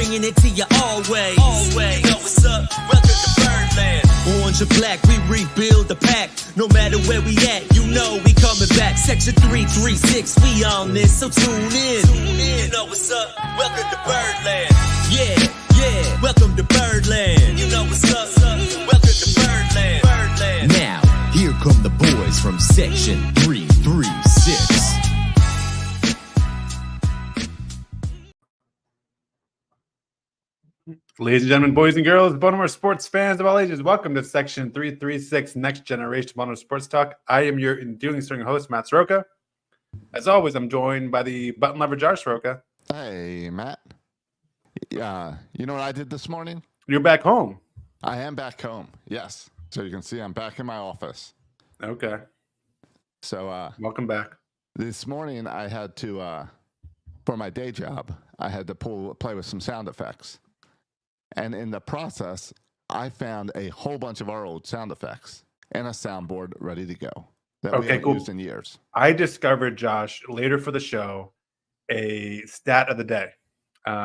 bringing it to you always. Always. Yo, what's up? Welcome to Birdland. Orange or black, we rebuild the pack. No matter where we at, you know we coming back. Section 336, we on this, so tune in. You know what's up? Welcome to Birdland. Yeah, welcome to Birdland. You know what's up? Welcome to Birdland. Birdland. Now, here come the boys from Section 336. Ladies and gentlemen, boys and girls, Baltimore sports fans of all ages, welcome to Section 336, Next Generation Baltimore Sports Talk. I am your enduring host, Matt Soroka. As always, I'm joined by the button lover, Josh Soroka. Hey, Matt. Yeah, you know what I did this morning? You're back home. I am back home, yes. So you can see I'm back in my office. Okay. So welcome back. This morning I had to, for my day job, I had to play with some sound effects. And in the process, I found a whole bunch of our old sound effects and a soundboard ready to go that we haven't used in years. I discovered, Josh, later for the show, a stat of the day,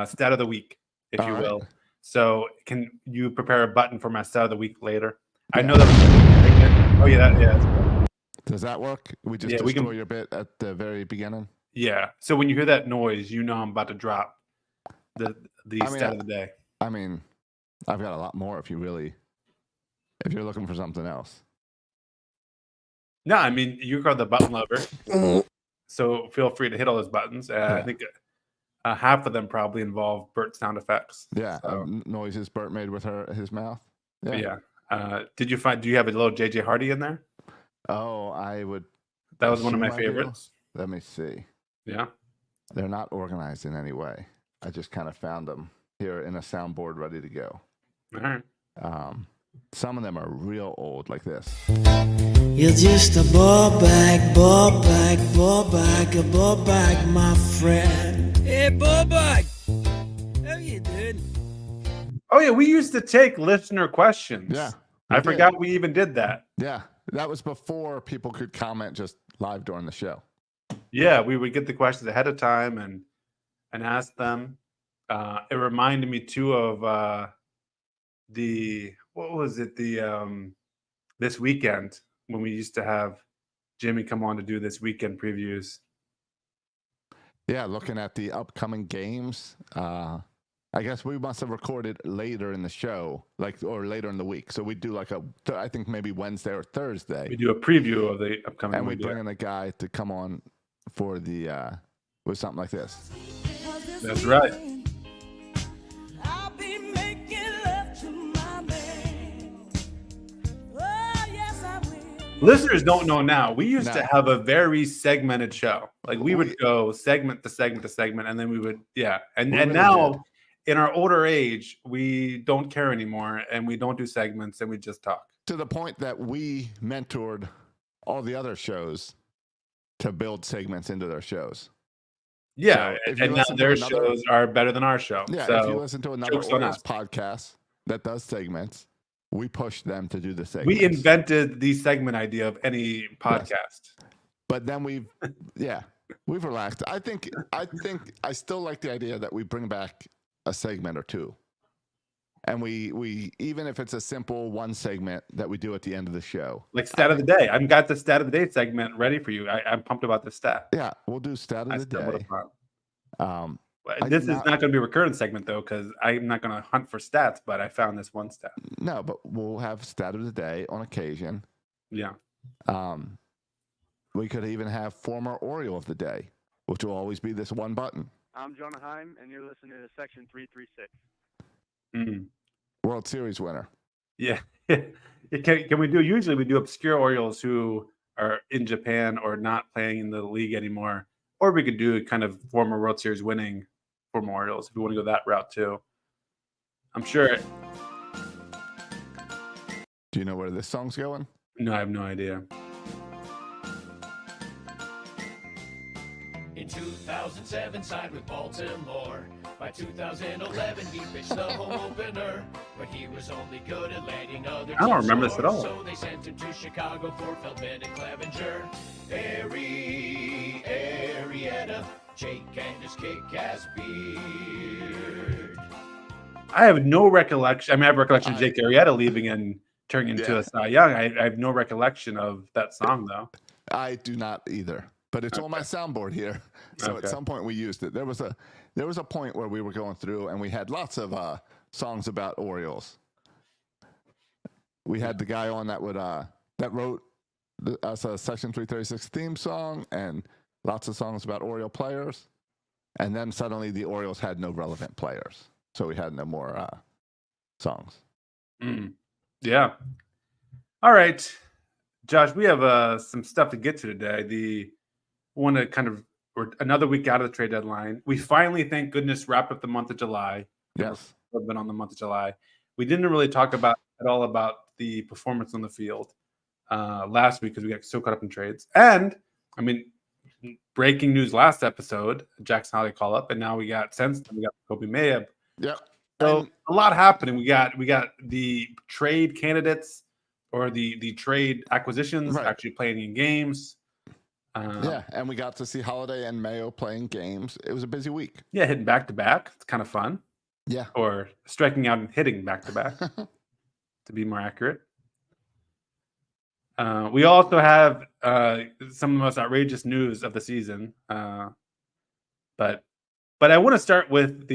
stat of the week, if you will. So can you prepare a button for my stat of the week later? Yeah. I know that. Oh, yeah. That's cool. Does that work? We just destroy your bit at the very beginning? Yeah. So when you hear that noise, you know I'm about to drop the stat of the day. I mean, I've got a lot more if you're looking for something else. No, I mean, you're called the button lover. So feel free to hit all those buttons. Yeah. I think half of them probably involve Bert sound effects. Yeah, so. Noises Bert made with his mouth. Yeah. Do you have a little JJ Hardy in there? Oh, I would. That was one of my favorites. Let me see. Yeah. They're not organized in any way. I just kind of found them here in a soundboard ready to go. All right. Some of them are real old, like this. You're just a ball bag, my friend. Hey, ball bag. How you doing? Oh, yeah, we used to take listener questions. Yeah. I forgot we even did that. Yeah, that was before people could comment just live during the show. Yeah, we would get the questions ahead of time and ask them. It reminded me too of this weekend when we used to have Jimmy come on to do this weekend previews. Yeah, looking at the upcoming games. I guess we must have recorded later in the show, or later in the week. So we do I think maybe Wednesday or Thursday. We do a preview of the upcoming. And we bring in a guy to come on for with something like this. That's right. Listeners don't know now. We used to have a very segmented show. We would go segment to segment to segment, and then we would, And now, in our older age, we don't care anymore, and we don't do segments, and we just talk. To the point that we mentored all the other shows to build segments into their shows. Yeah, so and now their shows are better than our show. Yeah, so if you listen to another Orioles podcast that does segments, we push them to do the segments. We invented the segment idea of any podcast. Yes. But then we've relaxed. I think I still like the idea that we bring back a segment or two. And we even if it's a simple one segment that we do at the end of the show. Like stat of the day. I've got the stat of the day segment ready for you. I'm pumped about the stat. Yeah, we'll do stat of the day. This is not going to be a recurrent segment, though, because I'm not going to hunt for stats, but I found this one stat. No, but we'll have stat of the day on occasion. Yeah. We could even have former Oriole of the day, which will always be this one button. I'm Jonah Heim, and you're listening to Section 336. World Series winner. Yeah. Can we do, usually we do obscure Orioles who are in Japan or not playing in the league anymore. Or we could do kind of former World Series winning former Orioles if we want to go that route too. I'm sure. Do you know where this song's going? No, I have no idea. In 2007, signed with Baltimore. By 2011, he pitched the home opener, but he was only good at landing other. I don't remember this at all. So they sent him to Chicago for Feldman and Clevenger. Arrieta, Jake and his kick-ass beard. I have no recollection. I mean, I have recollection of Jake Arrieta leaving and turning into a Cy Young. I have no recollection of that song, though. I do not either, but it's on my soundboard here. So at some point we used it. There was a point where we were going through and we had lots of songs about Orioles. We had the guy on that would that wrote us a Section 336 theme song and lots of songs about Oriole players. And then suddenly the Orioles had no relevant players, so we had no more songs. Yeah. All right, Josh, we have some stuff to get to today. We're another week out of the trade deadline. We finally, thank goodness, wrapped up the month of July. Yes. We've been on the month of July. We didn't really talk at all about the performance on the field last week because we got so caught up in trades. And, I mean, breaking news last episode, Jackson Holly call up, and now we got Kobe Mayab. Yep. So a lot happening. We got the trade candidates or the trade acquisitions actually playing in games. And we got to see Holiday and Mayo playing games. It was a busy week. Yeah, hitting back to back. It's kind of fun. Yeah. Or striking out and hitting back to back, to be more accurate. We also have some of the most outrageous news of the season. But I want to start with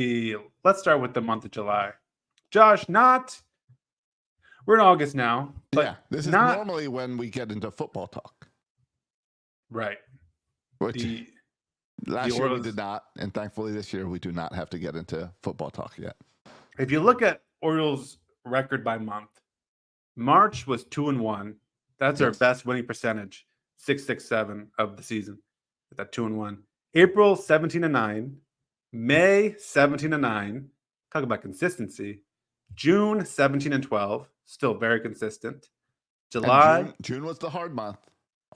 let's start with the month of July. Josh, we're in August now. But this is normally when we get into football talk. Right. Which last year we did not, and thankfully this year we do not have to get into football talk yet. If you look at Orioles' record by month, March was 2-1. That's our best winning percentage, 6.67 of the season. That 2-1. April 17-9, May 17-9. Talk about consistency. June 17-12, still very consistent. July. June was the hard month.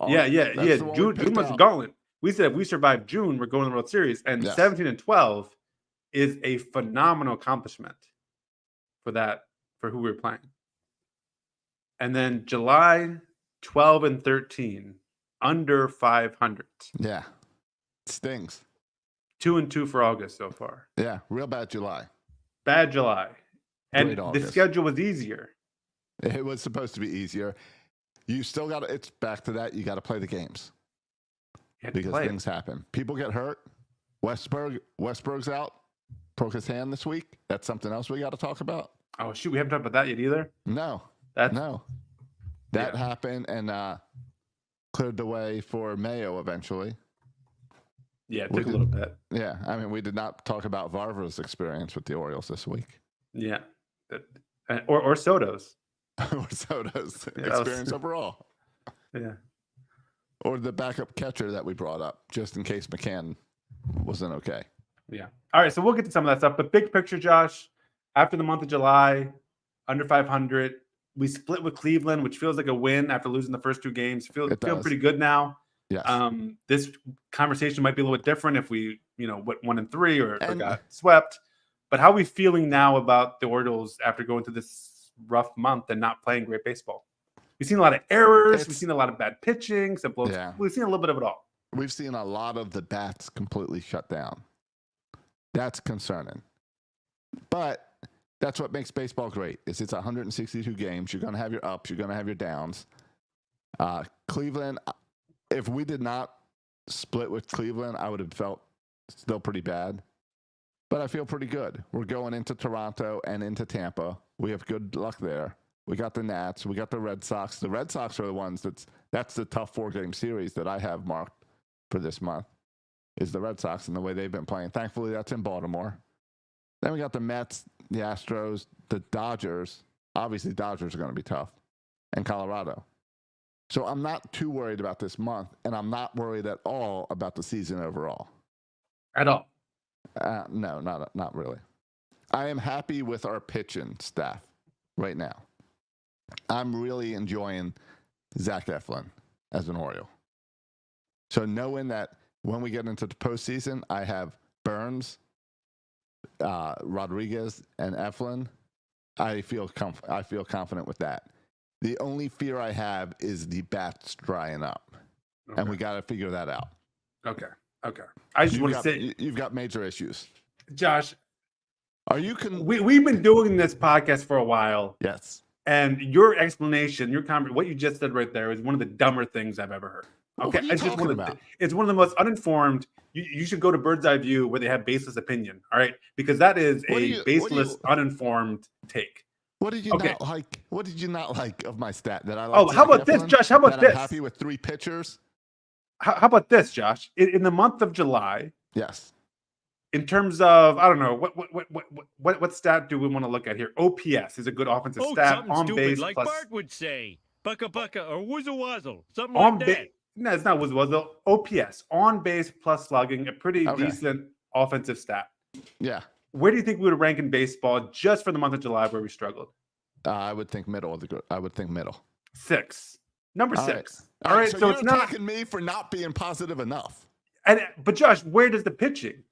Yeah. June was the gauntlet. We said if we survive June, we're going to the World Series. And 17-12 is a phenomenal accomplishment for who we were playing. And then July 12-13, under 500. Yeah. It stings. 2-2 for August so far. Yeah, real bad July. Bad July. And the schedule was easier. It was supposed to be easier. You still got to, it's back to that. You got to play the games. Because things happen. People get hurt. Westberg's out. Broke his hand this week. That's something else we got to talk about. Oh, shoot. We haven't talked about that yet either. No. That happened and cleared the way for Mayo eventually. Yeah, it took a little bit. Yeah. I mean, we did not talk about Varva's experience with the Orioles this week. Yeah. Or Soto's. Or Soto's experience overall. Yeah. Or the backup catcher that we brought up, just in case McCann wasn't okay. Yeah. All right, so we'll get to some of that stuff. But big picture, Josh, after the month of July, under 500, we split with Cleveland, which feels like a win after losing the first two games. Feel pretty good now. Yes. This conversation might be a little bit different if we, went 1-3 or got swept. But how are we feeling now about the Orioles after going through this rough month and not playing great baseball? We've seen a lot of errors. We've seen a lot of bad pitching. We've seen a little bit of it all. We've seen a lot of the bats completely shut down. That's concerning. But that's what makes baseball great. It's 162 games. You're going to have your ups. You're going to have your downs. Cleveland, if we did not split with Cleveland, I would have felt still pretty bad. But I feel pretty good. We're going into Toronto and into Tampa. We have good luck there. We got the Nats. We got the Red Sox. The Red Sox are the ones that's the tough 4-game series that I have marked for this month is the Red Sox and the way they've been playing. Thankfully, that's in Baltimore. Then we got the Mets, the Astros, the Dodgers. Obviously, Dodgers are going to be tough. And Colorado. So I'm not too worried about this month, and I'm not worried at all about the season overall. At all? No, not really. I am happy with our pitching staff right now. I'm really enjoying Zach Eflin as an Oriole. So knowing that when we get into the postseason, I have Burns, Rodriguez, and Eflin, I feel confident with that. The only fear I have is the bats drying up, and we got to figure that out. Okay. I just want to say you've got major issues, Josh. We've been doing this podcast for a while. Yes. And your explanation, what you just said right there is one of the dumber things I've ever heard. Okay, What are you talking about? It's one of the most uninformed. You should go to Bird's Eye View where they have baseless opinion. All right, because that is baseless, uninformed take. What did you not like? What did you not like of my stat that I like? Oh, how about this, Josh? How about this? I'm happy with 3 pitchers. How about this, Josh? In the month of July, yes. In terms of, I don't know, what stat do we want to look at here? OPS is a good offensive stat. On base like plus, Bart would say, bucka bucka or wuzzle wazzle, something like that. No, it's not wuzzle wuzzle. OPS, on base plus slugging, a pretty decent offensive stat. Yeah. Where do you think we would rank in baseball just for the month of July where we struggled? I would think middle. I would think middle. 6. Number 6. All right. So it's not attacking me for not being positive enough. But Josh, where does the pitching?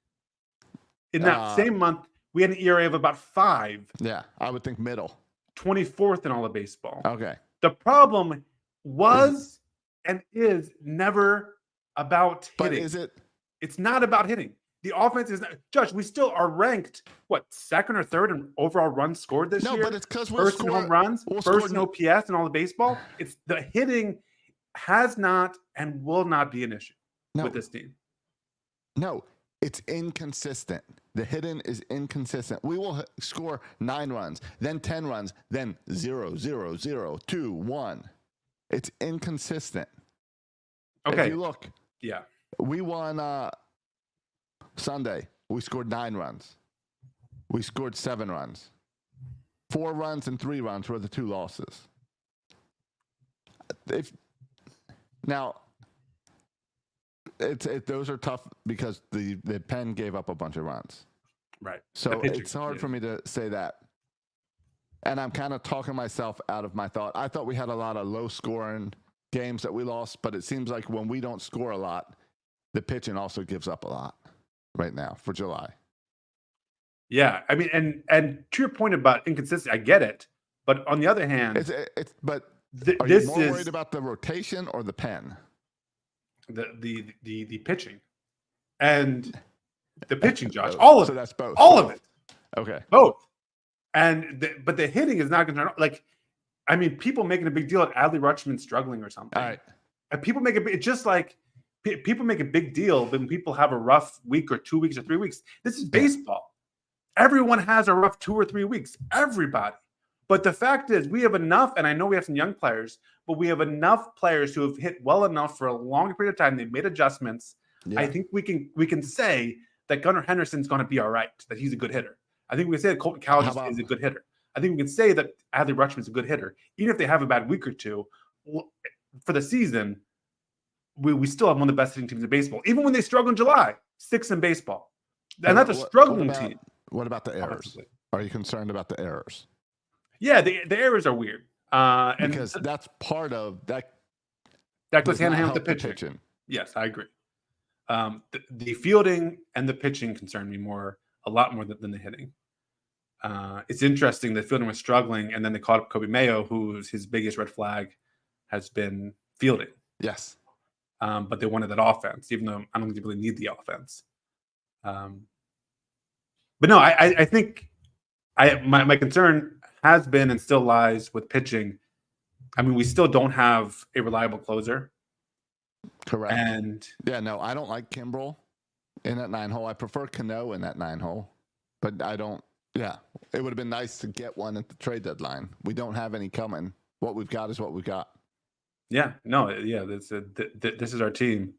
In that same month, we had an ERA of about 5. Yeah, I would think middle. 24th in all of baseball. Okay. The problem was and is never about hitting. But is it? It's not about hitting. The offense is not. Josh, we still are ranked, second or third in overall runs scored this year? No, but it's because first in home runs, first in OPS, and all the baseball. It's the hitting has not and will not be an issue with this team. No. It's inconsistent. The hitting is inconsistent. We will score 9 runs, then 10 runs, then 0, 0, 0, 2, 1. It's inconsistent. Okay. If you look, yeah, we won Sunday. We scored 9 runs. We scored 7 runs. 4 runs and 3 runs were the 2 losses. Now, those are tough because the pen gave up a bunch of runs. Right. So it's hard for me to say that. And I'm kind of talking myself out of my thought. I thought we had a lot of low-scoring games that we lost, but it seems like when we don't score a lot, the pitching also gives up a lot right now for July. Yeah, I mean, and to your point about inconsistency, I get it. But on the other hand, are you more worried about the rotation or the pen? The pitching and the pitching, Josh, all of it. So that's both. All of it. Okay. Both. But the hitting is not going to like. I mean, people making a big deal at Adley Rutschman struggling or something. All right. And people make it's just like people make a big deal when people have a rough week or 2 weeks or 3 weeks. This is baseball. Everyone has a rough 2 or 3 weeks. Everybody. But the fact is, we have enough, and I know we have some young players, but we have enough players who have hit well enough for a long period of time. They've made adjustments. Yeah. I think we can say that Gunnar Henderson's going to be all right, that he's a good hitter. I think we can say that Colton Cowles is a good hitter. I think we can say that Adley Rutschman's a good hitter. Even if they have a bad week or two, for the season, we still have one of the best hitting teams in baseball. Even when they struggle in July, 6th in baseball. And that's a struggling team. What about the errors? Are you concerned about the errors? Yeah, the errors are weird. Because that's part of that. That goes hand in hand with the pitching. Yes, I agree. The fielding and the pitching concern me a lot more than the hitting. It's interesting that fielding was struggling, and then they called up Kobe Mayo, who's his biggest red flag has been fielding. Yes. But they wanted that offense, even though I don't think they really need the offense. But no, I think my concern has been and still lies with pitching. I mean, we still don't have a reliable closer. Correct. And I don't like Kimbrel in that 9-hole. I prefer Cano in that 9-hole, but I don't. Yeah, it would have been nice to get one at the trade deadline. We don't have any coming. What we've got is what we've got. Yeah, no, yeah, this is our team.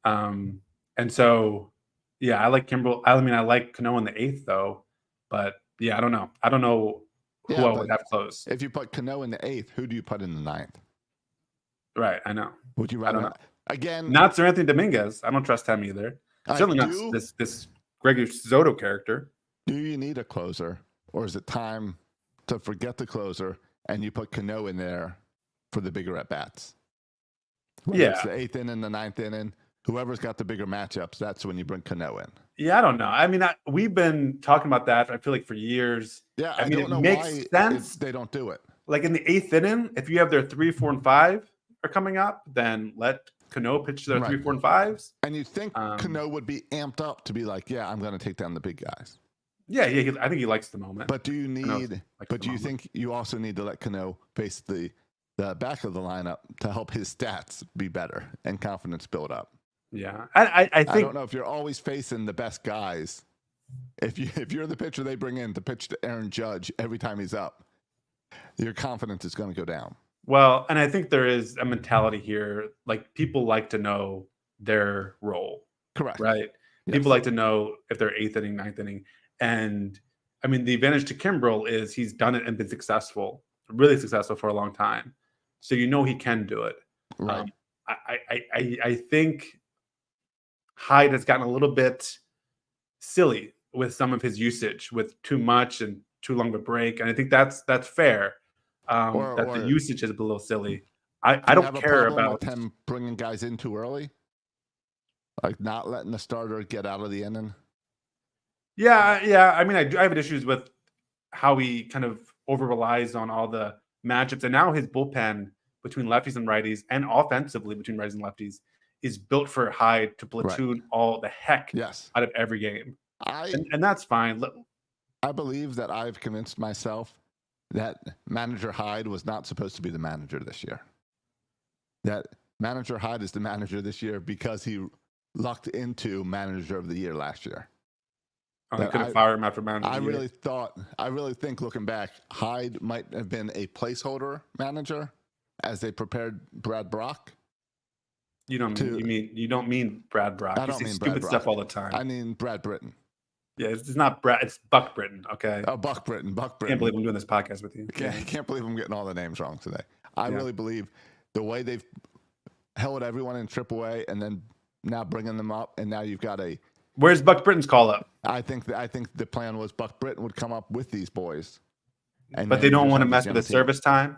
And so, yeah, I like Kimbrel. I mean, I like Cano in the 8th, though. But, yeah, I don't know. I don't know who I would have close. If you put Cano in the 8th, who do you put in the 9th? Right, I know. Would you rather? Again, not Sir Anthony Dominguez. I don't trust him either. Certainly not this Gregory Soto character. Do you need a closer, or is it time to forget the closer and you put Cano in there for the bigger at bats? Yeah, it's the 8th inning, the 9th inning. Whoever's got the bigger matchups, that's when you bring Cano in. Yeah, I don't know. I mean, we've been talking about that. I feel like for years. Yeah, I mean, don't know makes sense. They don't do it. Like in the 8th inning, if you have their 3, 4, and 5 are coming up, then let Cano pitch their 3, 4, and 5s. And you think Cano would be amped up to be like, yeah, I'm going to take down the big guys. Yeah, I think he likes the moment. But do you need? Likes But the do you moment. think you also need to let Cano face the back of the lineup to help his stats be better and confidence build up? Yeah, I I think don't know if you're always facing the best guys. If you're the pitcher they bring in to pitch to Aaron Judge every time he's up, your confidence is going to go down. well, and I think there is a mentality here. Like people like to know their role, Correct. right? Yes. People like to know if they're eighth inning, ninth inning, and I mean the advantage to Kimbrel is he's done it and been successful, really successful for a long time. So you know he can do it. Right. I think Hyde has gotten a little bit silly with some of his usage, with too much and too long of a break, and I think that's fair. That the usage is a little silly. I Do you don't have a care problem about with him bringing guys in too early, like not letting the starter get out of the inning. Yeah. I mean, I have issues with how he kind of over relies on all the matchups, and now his bullpen between lefties and righties, and offensively between righties and lefties, is built for Hyde to platoon all the heck Yes. out of every game, I and that's fine. I believe that I've convinced myself that manager Hyde was not supposed to be the manager this year. That manager Hyde is the manager this year because he lucked into manager of the year last year. I couldn't fire him after manager. I really think looking back, Hyde might have been a placeholder manager as they prepared Brad Brock. You don't mean Brad Brock. I don't you mean say Brad stupid Brock. stuff all the time. I mean Brad Britton. Yeah, it's not Brad. It's Buck Britton. Okay. Oh, Buck Britton. Can't believe I'm doing this podcast with you. Can't believe I'm getting all the names wrong today. I really believe the way they've held everyone in AAA and then now bringing them up, and now you've got a. Where's Buck Britton's call up? I think the plan was Buck Britton would come up with these boys, but they don't want to mess with the service time.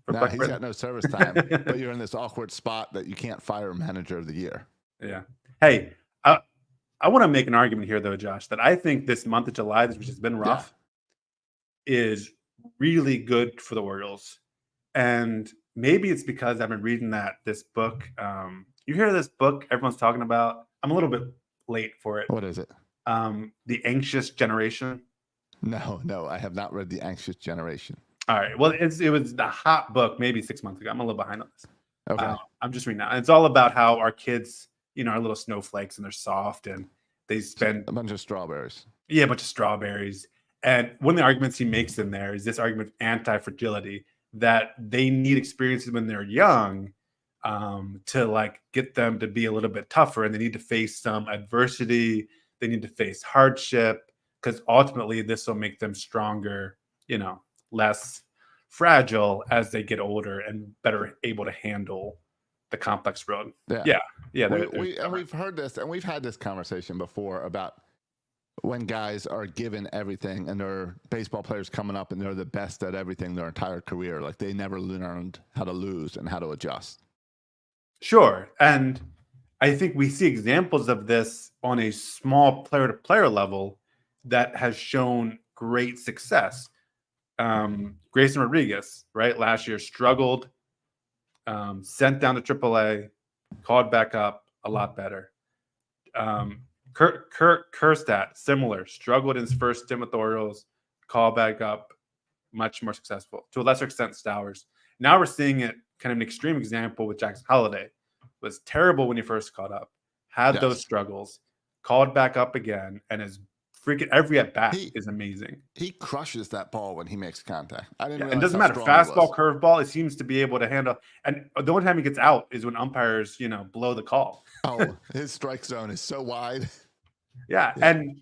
No, he's got no service time. But you're in this awkward spot that you can't fire manager of the year. Yeah. Hey, I want to make an argument here, though, Josh, that I think this month of July, which has been rough, is really good for the Orioles. And maybe it's because I've been reading this book. You hear this book everyone's talking about? I'm a little bit late for it. What is it? The Anxious Generation. No, I have not read The Anxious Generation. All right. Well, it was the hot book maybe 6 months ago. I'm a little behind on this. Okay. I'm just reading now. It's all about how our kids, are little snowflakes and they're soft and they spend a bunch of strawberries. Yeah, a bunch of strawberries. And one of the arguments he makes in there is this argument of anti-fragility, that they need experiences when they're young to get them to be a little bit tougher, and they need to face some adversity. They need to face hardship, because ultimately this will make them stronger, less fragile as they get older and better able to handle the complex road. Yeah. We've heard this, and we've had this conversation before about when guys are given everything and they're baseball players coming up and they're the best at everything their entire career. Like they never learned how to lose and how to adjust. Sure. And I think we see examples of this on a small player-to-player level that has shown great success. Grayson Rodriguez, right, last year struggled, sent down to AAA, called back up a lot better. Kurt Kerstad, similar, struggled in his first stint with the Orioles, called back up, much more successful. To a lesser extent, Stowers. Now we're seeing it kind of an extreme example with Jackson Holliday. Was terrible when he first caught up, had those struggles, called back up again, and is freaking every at bat is amazing. He crushes that ball when he makes contact. It doesn't matter. Fastball, curveball, it seems to be able to handle. And the only time he gets out is when umpires, blow the call. Oh, his strike zone is so wide. Yeah. And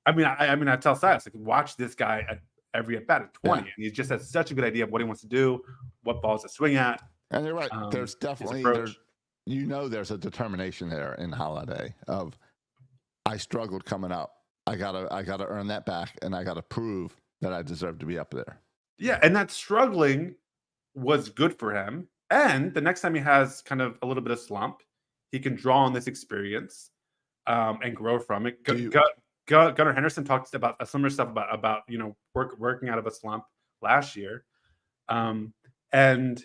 I tell Silas, watch this guy at every at bat at 20. And he just has such a good idea of what he wants to do, what balls to swing at. And you're right. There's definitely there's a determination there in Holiday of I struggled coming up. I gotta earn that back, and I gotta prove that I deserve to be up there. Yeah, and that struggling was good for him. And the next time he has kind of a little bit of slump, he can draw on this experience and grow from it. Gunnar Henderson talks about a similar stuff about working out of a slump last year, and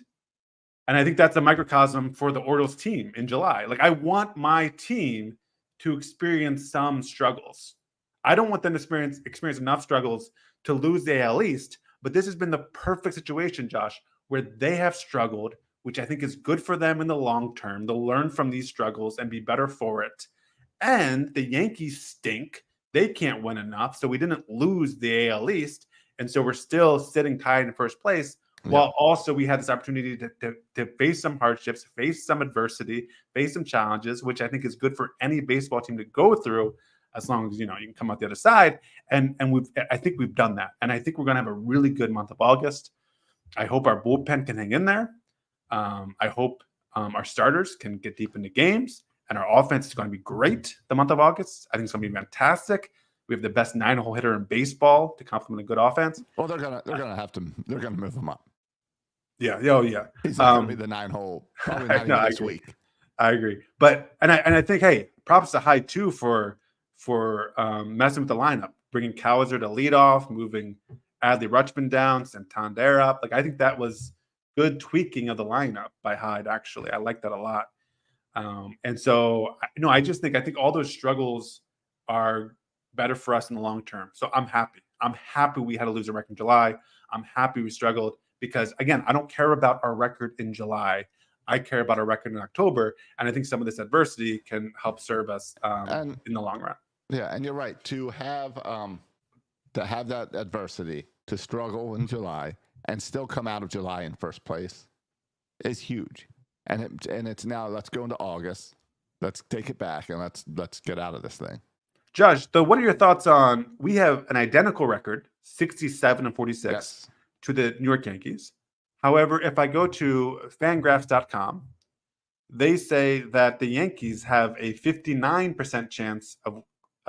I think that's a microcosm for the Orioles team in July. I want my team to experience some struggles. I don't want them to experience enough struggles to lose the AL East, but this has been the perfect situation, Josh, where they have struggled, which I think is good for them in the long term. They'll learn from these struggles and be better for it. And the Yankees stink. They can't win enough, so we didn't lose the AL East, and so we're still sitting tied in first place. While also we had this opportunity to face some hardships, face some adversity, face some challenges, which I think is good for any baseball team to go through, as long as you can come out the other side. And I think we've done that, and I think we're going to have a really good month of August. I hope our bullpen can hang in there. I hope our starters can get deep into games, and our offense is going to be great the month of August. I think it's going to be fantastic. We have the best 9-hole hitter in baseball to complement a good offense. Well, they're gonna move him up. Yeah. Oh, yeah. He's not going to be the 9-hole. Probably not even this week. I agree. But I think, hey, props to Hyde too for messing with the lineup, bringing Cowser to lead off, moving Adley Rutschman down, Santander up. Like I think that was good tweaking of the lineup by Hyde. Actually, I like that a lot. And so I think all those struggles are better for us in the long term. So I'm happy. I'm happy we had a losing record in July. I'm happy we struggled. Because, again, I don't care about our record in July. I care about our record in October. And I think some of this adversity can help serve us in the long run. Yeah, and you're right. To have that adversity, to struggle in July, and still come out of July in first place is huge. And it's now, let's go into August. Let's take it back, and let's get out of this thing. Josh, so what are your thoughts on, we have an identical record, 67-46. Yes. To the New York Yankees. However, if I go to fangraphs.com, they say that the Yankees have a 59% chance of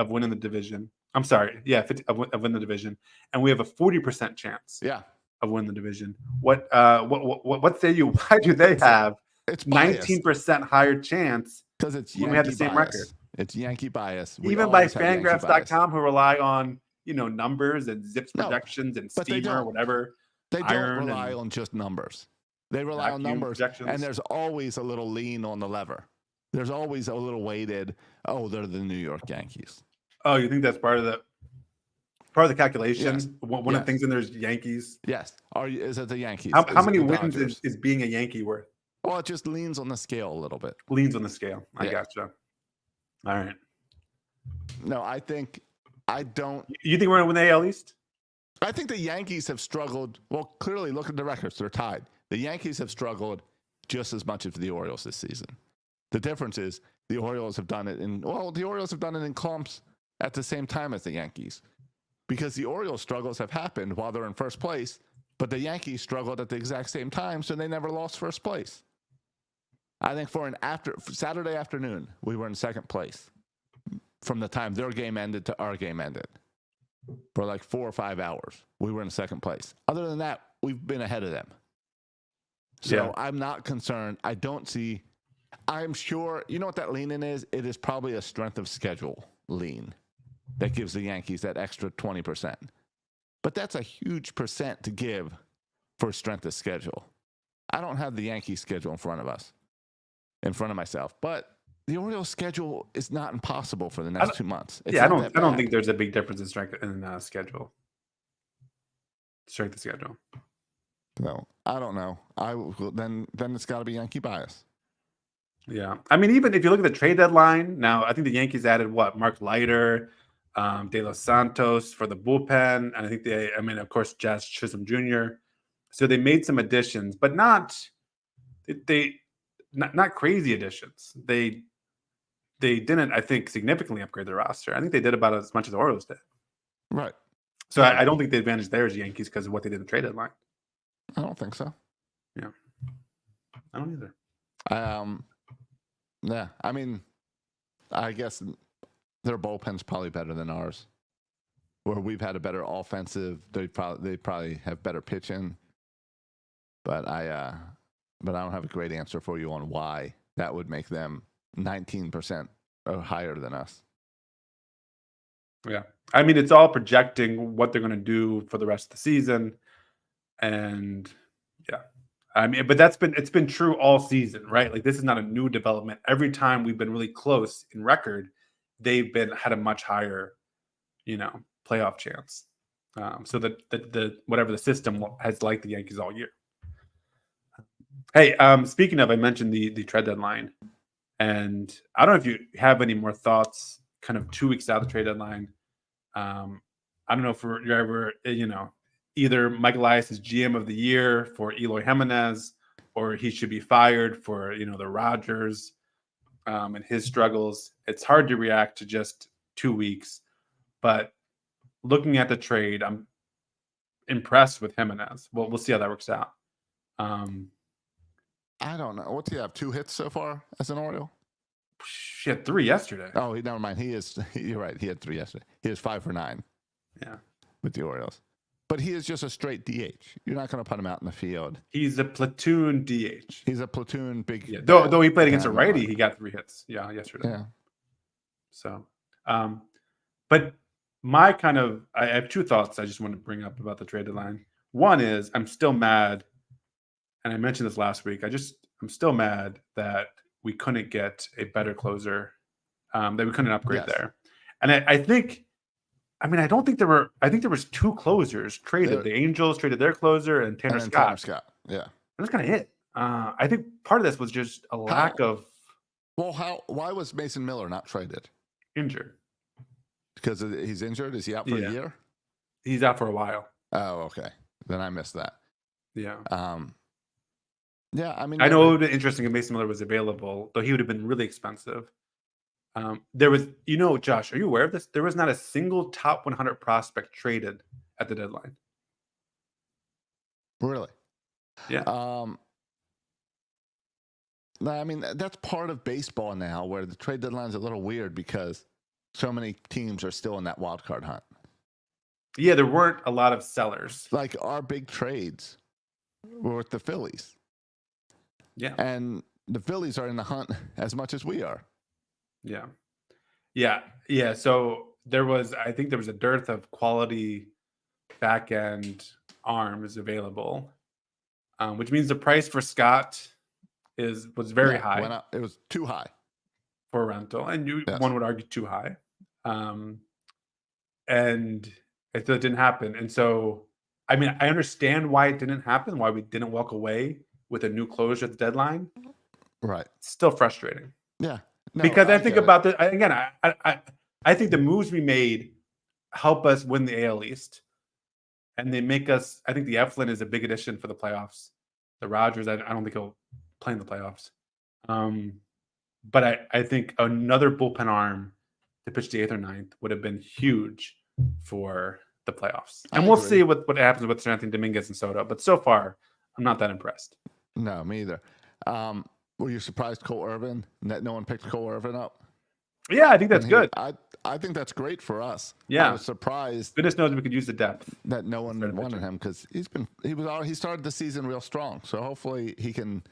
winning the division. I'm sorry. Yeah, of winning the division. And we have a 40% chance of winning the division. What say you? Why do they have it's 19% higher chance? Because it's when we have the same record. It's Yankee bias. Even by fangraphs.com, who rely on numbers and zips projections and steamer, whatever. They don't rely on just numbers. They rely on numbers, and there's always a little lean on the lever. There's always a little weighted, they're the New York Yankees. Oh, you think that's part of the calculation? Yes. One of the things in there is Yankees. Yes. Is it the Yankees? How many wins is being a Yankee worth? Well, it just leans on the scale a little bit. Leans on the scale. I gotcha. All right. No, I don't. You think we're going to win the AL East? I think the Yankees have struggled. Well, clearly, look at the records. They're tied. The Yankees have struggled just as much as the Orioles this season. The difference is the Orioles have done it in clumps at the same time as the Yankees. Because the Orioles' struggles have happened while they're in first place, but the Yankees struggled at the exact same time, so they never lost first place. I think for Saturday afternoon, we were in second place from the time their game ended to our game ended. For like 4 or 5 hours, we were in second place. Other than that, we've been ahead of them. So I'm not concerned. I'm sure, you know what that lean in is? It is probably a strength of schedule lean that gives the Yankees that extra 20%. But that's a huge percent to give for strength of schedule. I don't have the Yankees schedule in front of myself, but the Orioles schedule is not impossible for the next 2 months. I don't think there's a big difference in strength in schedule. Strength of schedule. No, I don't know. Then it's got to be Yankee bias. Yeah, I mean, even if you look at the trade deadline now, I think the Yankees added Mark Leiter, De Los Santos for the bullpen, and I think of course, Jazz Chisholm Jr. So they made some additions, but not crazy additions. They didn't, I think, significantly upgrade their roster. I think they did about as much as the Orioles did. Right. So I don't think the advantage there is Yankees because of what they did in the trade deadline. I don't think so. Yeah. I don't either. Yeah. I mean, I guess their bullpen's probably better than ours. Where we've had a better offensive, they probably have better pitching. But I don't have a great answer for you on why that would make them 19% or higher than us. Yeah. I mean, it's all projecting what they're going to do for the rest of the season. And yeah, I mean, but it's been true all season, right? Like this is not a new development. Every time we've been really close in record, they've had a much higher playoff chance. So that the whatever the system has liked the Yankees all year. Hey, speaking of, I mentioned the trade deadline, and I don't know if you have any more thoughts. Kind of 2 weeks out of the trade deadline. I don't know if you're ever, either Mike Elias is GM of the year for Eloy Jimenez, or he should be fired for the Rogers and his struggles. It's hard to react to just 2 weeks, but looking at the trade, I'm impressed with Jimenez. Well, we'll see how that works out. I don't know. What's he have? 2 hits so far as an Oriole? He had 3 yesterday. Oh, never mind. You're right. He had 3 yesterday. He is 5 for 9. Yeah, with the Orioles. But he is just a straight DH. You're not going to put him out in the field. He's a platoon DH. He's a platoon big. Yeah. Though he played against a righty, he got 3 hits. Yeah, yesterday. Yeah. So, but I have 2 thoughts I just want to bring up about the trade deadline. One is I'm still mad, and I mentioned this last week. I'm still mad that we couldn't get a better closer, that we couldn't upgrade there. And I think, I don't think there were. I think there was 2 closers traded. The Angels traded their closer, and Tanner Scott. Yeah, it was kind of it. I think part of this was just a lack of. Well, why was Mason Miller not traded? Injured. Because he's injured. Is he out for a year? He's out for a while. Oh, okay. Then I missed that. Yeah. Yeah, I know it would have been interesting if Mason Miller was available, though he would have been really expensive. There was, Josh, are you aware of this? There was not a single top 100 prospect traded at the deadline. Really? Yeah. That's part of baseball now, where the trade deadline is a little weird because so many teams are still in that wild card hunt. Yeah, there weren't a lot of sellers. Like our big trades were with the Phillies. Yeah. And the Phillies are in the hunt as much as we are. Yeah. So I think there was a dearth of quality back end arms available, which means the price for Scott was very high. Went up. It was too high for a rental, and one would argue too high. And it didn't happen. And so, I understand why it didn't happen, why we didn't walk away with a new closure at the deadline. Right. It's still frustrating. Yeah. No, because I think about the again, I think the moves we made help us win the AL East, and they make us. I think the Eflin is a big addition for the playoffs. The Rogers, I don't think he'll play in the playoffs. But I think another bullpen arm to pitch the 8th or 9th would have been huge for the playoffs. And we'll see what happens with Anthony Dominguez and Soto. But so far, I'm not that impressed. No, me either. Were you surprised Cole Irvin that no one picked Cole Irvin up? Yeah, I think that's good. I think that's great for us. Yeah, I was surprised. Goodness knows we could use the depth that no one wanted him because he started the season real strong. So hopefully he can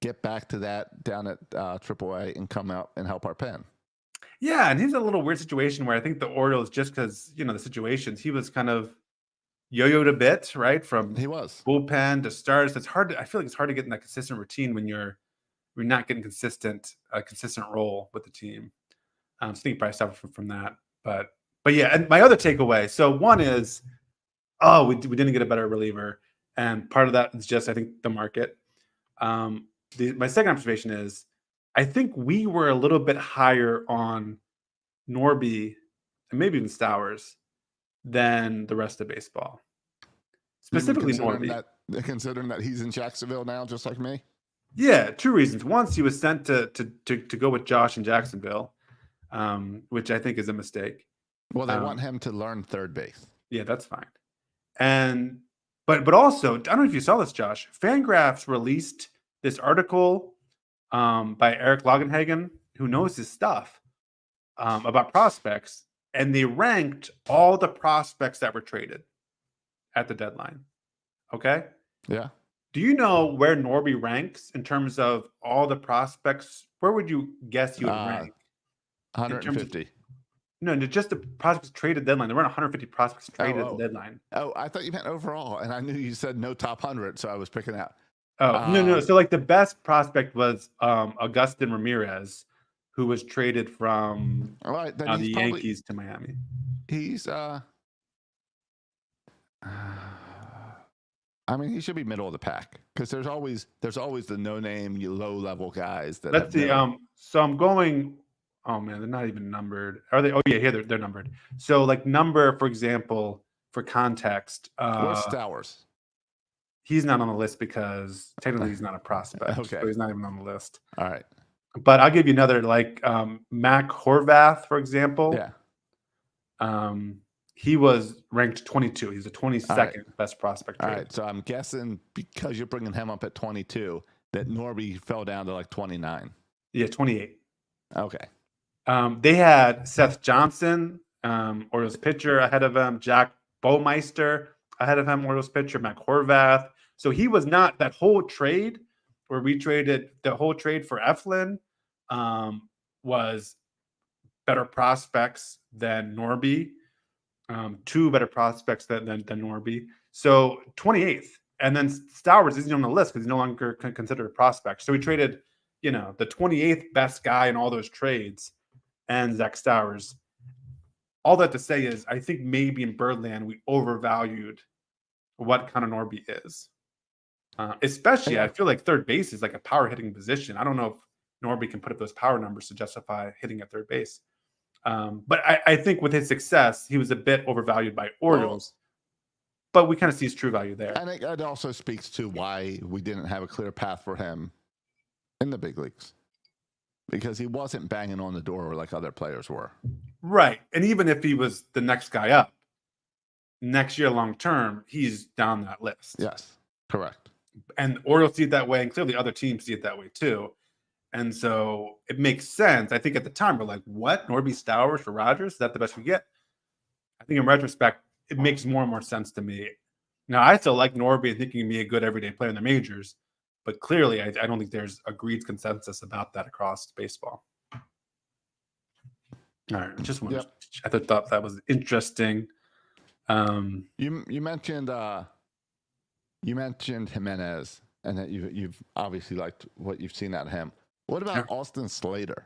get back to that down at AAA and come out and help our pen. Yeah, and he's in a little weird situation where I think the Orioles, just because the situations, he was kind of yo-yoed a bit, right? From bullpen to starts. It's hard. I feel like it's hard to get in that consistent routine when you're not getting a consistent role with the team. So I think he probably suffered from that. But yeah, and my other takeaway. So one is, we didn't get a better reliever, and part of that is just I think the market. My second observation is, I think we were a little bit higher on Norby and maybe even Stowers than the rest of baseball. Specifically Norby. Considering that he's in Jacksonville now, just like me? Yeah, 2 reasons. Once he was sent to go with Josh in Jacksonville, which I think is a mistake. Well, they want him to learn third base. Yeah, that's fine. And but also, I don't know if you saw this, Josh. Fangraphs released this article by Eric Logenhagen, who knows his stuff, about prospects, and they ranked all the prospects that were traded at the deadline. Okay? Yeah. Do you know where Norby ranks in terms of all the prospects? Where would you guess he would rank? 150. No, just the prospects traded deadline. There weren't 150 prospects traded at the deadline. Oh, I thought you meant overall, and I knew you said no top 100, so I was picking out. Oh, no. So, the best prospect was Agustin Ramirez, who was traded from All right, then the he's probably Yankees to Miami. he's I mean, he should be middle of the pack because there's always the no-name, low level guys that Let's see. have So I'm going. Oh man, they're not even numbered. Are they? Oh yeah, here they're numbered. So like number, for example, for context, where's Stowers? he's not on the list because technically he's not a prospect. Okay. So he's not even on the list. All right. But I'll give you another, like Mac Horvath, for example. Yeah. He was ranked 22. He's the 22nd best prospect. All Trade. right. So I'm guessing because you're bringing him up at 22 that Norby fell down to like 29. Yeah, 28. Okay. They had Seth Johnson, Orioles pitcher, ahead of him. Jack Baumeister ahead of him, Orioles pitcher. Mac Horvath. So he was not that whole trade where we traded the whole trade for Eflin was better prospects than Norby. Two better prospects than Norby. So 28th. And then Stowers isn't on the list because he's no longer considered a prospect. So we traded, the 28th best guy in all those trades and Zach Stowers. All that to say is I think maybe in Birdland we overvalued what kind of Norby is. Especially, I feel like third base is like a power hitting position. I don't know if Norby can put up those power numbers to justify hitting at third base. But I think with his success, he was a bit overvalued by Orioles. But we kind of see his true value there. And it also speaks to why we didn't have a clear path for him in the big leagues. Because he wasn't banging on the door like other players were. Right. And even if he was the next guy up, next year long term, he's down that list. Yes, correct. And Orioles see it that way, and clearly other teams see it that way too. And so it makes sense. I think at the time we're like, what? Norby Stowers for Rodgers? Is that the best we get? I think in retrospect, it makes more and more sense to me. Now, I still like Norby and think he can be a good everyday player in the majors, but clearly I don't think there's agreed consensus about that across baseball. All right. Just wanted I thought that was interesting. You mentioned Jimenez and that you've obviously liked what you've seen out of him. What about Austin Slater?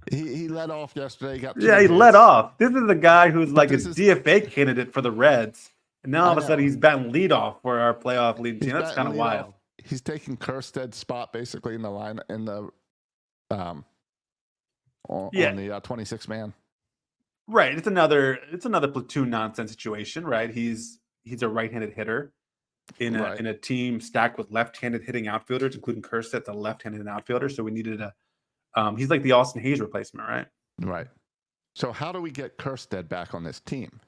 He led off yesterday. He led off. This is the guy who's like a DFA candidate for the Reds, and now all of a sudden he's batting leadoff for our playoff leading team. That's kind of wild. He's taking Kersted's spot basically in the line on the 26 man. Right. It's another platoon nonsense situation. Right. He's a right-handed hitter in a team stacked with left-handed hitting outfielders, including Kersted, the left-handed outfielder. So we needed he's like the Austin Hayes replacement, right? Right. So how do we get Kersted back on this team?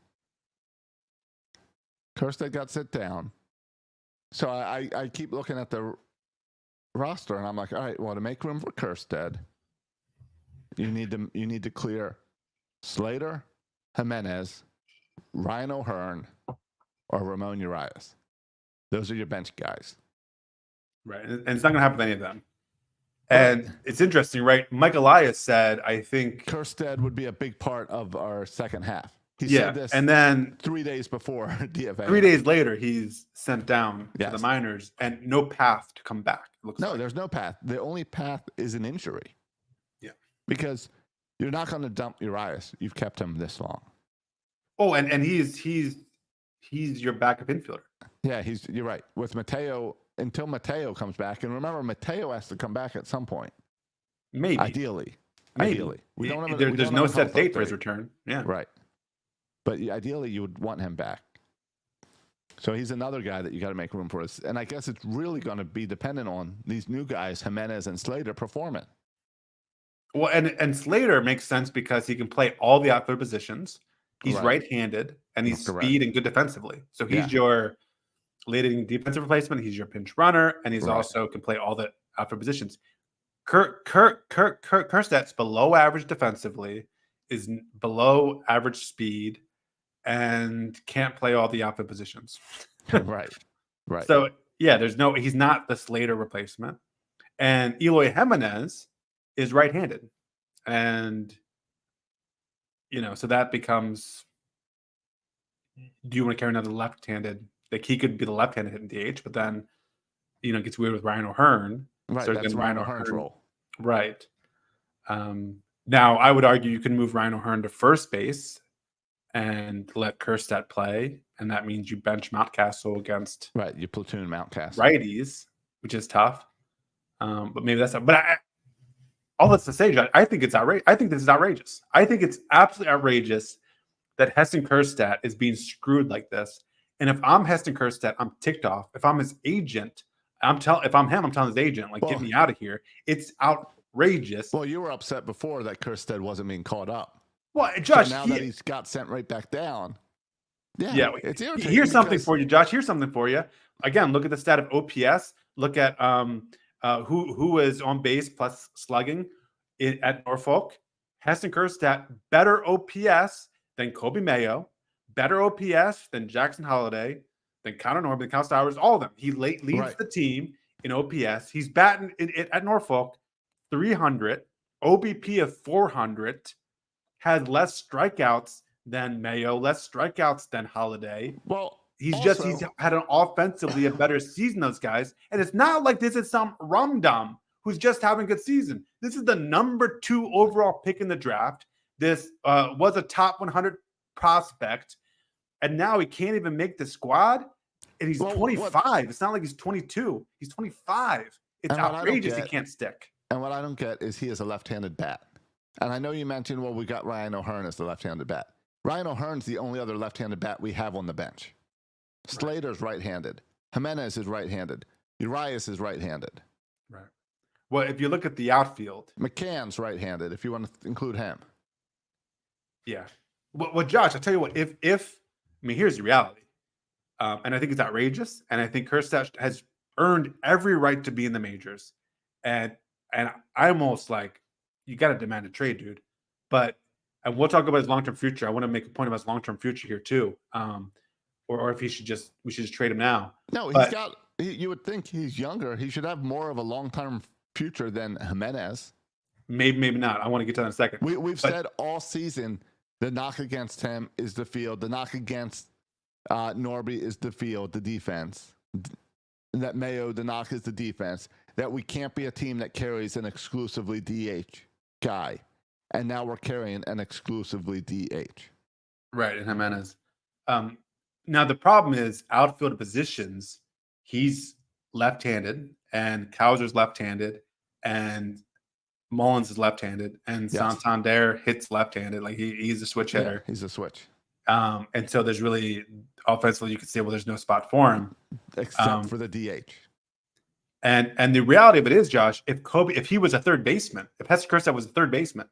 Kersted got sit down. So I keep looking at the roster and I'm like, all right, well, to make room for Kersted, you need to clear Slater, Jimenez, Ryan O'Hearn, or Ramon Urias. Those are your bench guys. Right. And it's not going to happen with any of them. And it's interesting, right? Mike Elias said, I think Kersted would be a big part of our second half. He said this and then 3 days before DFA. 3 days later, he's sent down to the minors and no path to come back. There's no path. The only path is an injury. Yeah. Because you're not going to dump Urias. You've kept him this long. Oh, and he's your backup infielder. Yeah, you're right. With Mateo, until Mateo comes back, and remember, Mateo has to come back at some point. Maybe. Ideally. We don't have there's no set date for his return. Yeah. Right. But ideally, you would want him back. So he's another guy that you got to make room for. And I guess it's really going to be dependent on these new guys, Jimenez and Slater, performing. Well, and Slater makes sense because he can play all the outfield positions. He's right-handed, and he's speed and good defensively. So he's your leading defensive replacement. He's your pinch runner, and he's also can play all the outfield positions. Kersted's below average defensively, is below average speed, and can't play all the outfield positions. Right. So he's not the Slater replacement. And Eloy Jimenez is right-handed. And so that becomes, do you want to carry another left-handed? Like he could be the left-handed hitting DH, but then, it gets weird with Ryan O'Hearn. Right, so that's Ryan O'Hearn's role. Right. Now, I would argue you can move Ryan O'Hearn to first base and let Kerstedt play, and that means you bench Mountcastle against Right, you platoon Mountcastle. righties, which is tough. But maybe that's not. But all that's to say, John, I think it's outrageous. I think this is outrageous. I think it's absolutely outrageous that Heston Kerstedt is being screwed like this. And if I'm Heston Kerstedt, I'm ticked off. If I'm his agent, if I'm him, I'm telling his agent, like, get me out of here. It's outrageous. Well, you were upset before that Kerstedt wasn't being caught up. Well, Josh, So now that he's got sent right back down. Yeah, it's irritating. Here's something for you, Josh. Here's something for you. Again, look at the stat of OPS. Look at who is on base plus slugging at Norfolk. Heston Kerstedt, better OPS than Kobe Mayo, better OPS than Jackson Holliday, than Connor Norman, than Kyle Stowers, all of them. He leads the team in OPS. He's batting at Norfolk 300, OBP of 400, had less strikeouts than Mayo, less strikeouts than Holliday. Well, he's had an offensively a better season, those guys. And it's not like this is some rum-dum who's just having a good season. This is the number 2 overall pick in the draft. This was a top 100 prospect, and now he can't even make the squad. And he's 25. It's not like he's 22. He's 25. It's outrageous he can't stick. And what I don't get is he is a left-handed bat. And I know you mentioned, well, we got Ryan O'Hearn as the left-handed bat. Ryan O'Hearn's the only other left-handed bat we have on the bench. Slater's right-handed. Jimenez is right-handed. Urias is right-handed. Right. Well, if you look at the outfield, McCann's right-handed, if you want to include him. Yeah. Well, Josh, I'll tell you what, here's the reality. And I think it's outrageous. And I think Kerstedt has earned every right to be in the majors. And I almost like, you got to demand a trade, dude. And we'll talk about his long-term future. I want to make a point about his long-term future here too. Or if we should just trade him now. No, you would think he's younger. He should have more of a long-term future than Jimenez. Maybe not. I want to get to that in a second. We've said all season the knock against him is the field. The knock against Norby is the field, the defense. That Mayo, the knock is the defense. That we can't be a team that carries an exclusively DH guy. And now we're carrying an exclusively DH. Right, and Jimenez. Now, the problem is outfield positions. He's left-handed, and Kauser's left-handed, and Mullins is left-handed, and Santander hits left-handed. Like he's a switch hitter. He's a switch. And so there's really offensively, you could say, well, there's no spot for him except for the DH. And the reality of it is, Josh, if he was a third baseman, if Heston Kerstedt was a third baseman,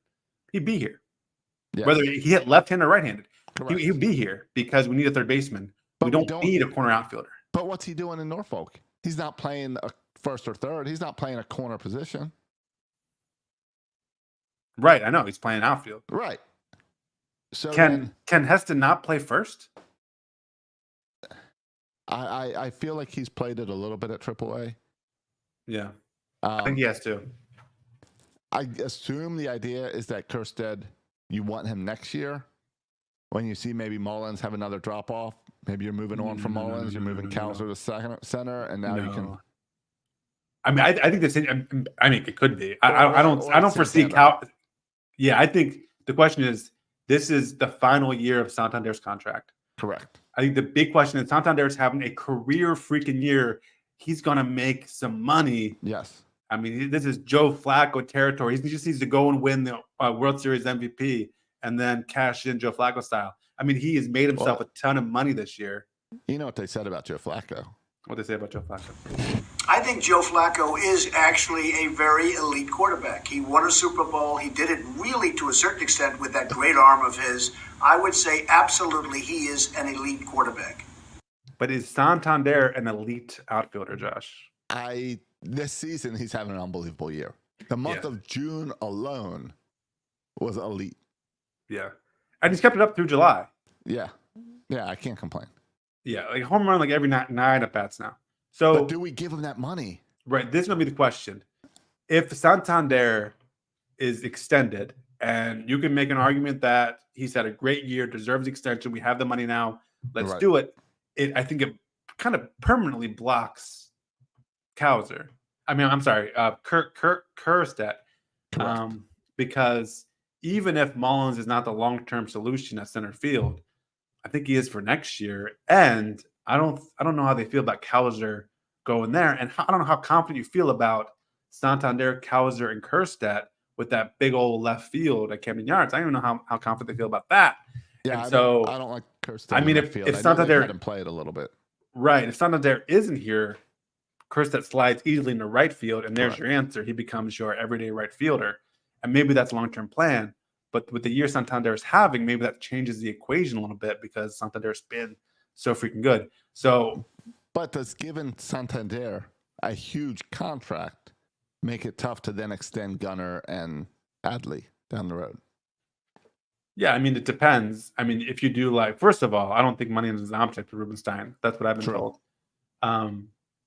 he'd be here. Yes. Whether he hit left-handed or right-handed, he'd be here because we need a third baseman. But we don't need a corner outfielder. But what's he doing in Norfolk? He's not playing a first or third. He's not playing a corner position. Right, I know. He's playing outfield. Right. So can Heston not play first? I feel like he's played it a little bit at AAA. Yeah. I think he has to. I assume the idea is that Kerstedt, you want him next year when you see maybe Mullins have another drop off. Maybe you're moving on from Mullins, you're moving Kauser to second center, and now you can. I mean, I think this. I mean, it could be. I don't foresee Cal. Yeah, I think the question is, this is the final year of Santander's contract. Correct. I think the big question is Santander's having a career freaking year. He's gonna make some money. Yes. I mean, this is Joe Flacco territory. He just needs to go and win the World Series MVP and then cash in Joe Flacco style. I mean, he has made himself a ton of money this year. You know what they said about Joe Flacco? What they say about Joe Flacco? I think Joe Flacco is actually a very elite quarterback. He won a Super Bowl. He did it really to a certain extent with that great arm of his. I would say absolutely he is an elite quarterback. But is Santander an elite outfielder, Josh? This season, he's having an unbelievable year. The month of June alone was elite. Yeah. And he's kept it up through July. Yeah. Yeah, I can't complain. Yeah, like home run like every nine at bats now. So, but do we give him that money? Right. This is going to be the question. If Santander is extended, and you can make an argument that he's had a great year, deserves extension, we have the money now, let's do it. I think it kind of permanently blocks Kauser. I mean, I'm sorry, Kerstedt. because even if Mullins is not the long-term solution at center field, I think he is for next year. And I don't know how they feel about Cowser going there, and I don't know how confident you feel about Santander, Cowser, and Kerstedt with that big old left field at Camden Yards. I don't know how confident they feel about that. Yeah, And I don't like Kerstedt. I mean, in if field. I know Santander they've had him play it a little bit, right, if Santander isn't here, Kerstedt slides easily into right field, and there's Correct. your answer. He becomes your everyday right fielder, and maybe that's a long-term plan. But with the year Santander is having, maybe that changes the equation a little bit because Santander's been so freaking good. So, but does giving Santander a huge contract make it tough to then extend Gunnar and Adley down the road? yeah, I mean, it depends. I mean, if you do like, first of all, I don't think money is an object for Rubenstein. That's what I've been True. told.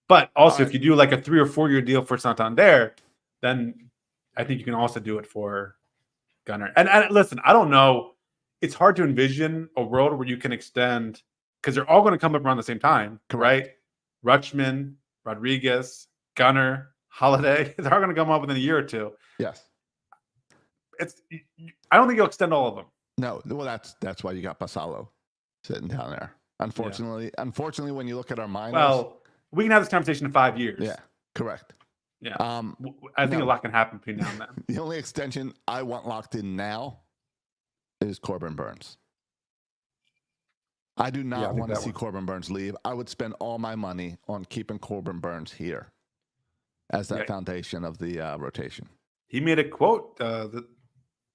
But also, All if you do like a 3 or 4 year deal for Santander, then I think you can also do it for Gunnar. And listen, I don't know. It's hard to envision a world where you can extend because they're all going to come up around the same time, Correct. right? Rutschman, Rodriguez, Gunnar, Holiday. They're all going to come up within a year or two. Yes. I don't think you'll extend all of them. No. Well, that's why you got Basalo sitting down there. Unfortunately, when you look at our minors. Well, we can have this conversation in 5 years. Yeah. Correct. Yeah. Um, I think no. a lot can happen between now and then. The only extension I want locked in now is Corbin Burns. I do not want to see Corbin Burns leave. I would spend all my money on keeping Corbin Burns here as that foundation of the rotation. He made a quote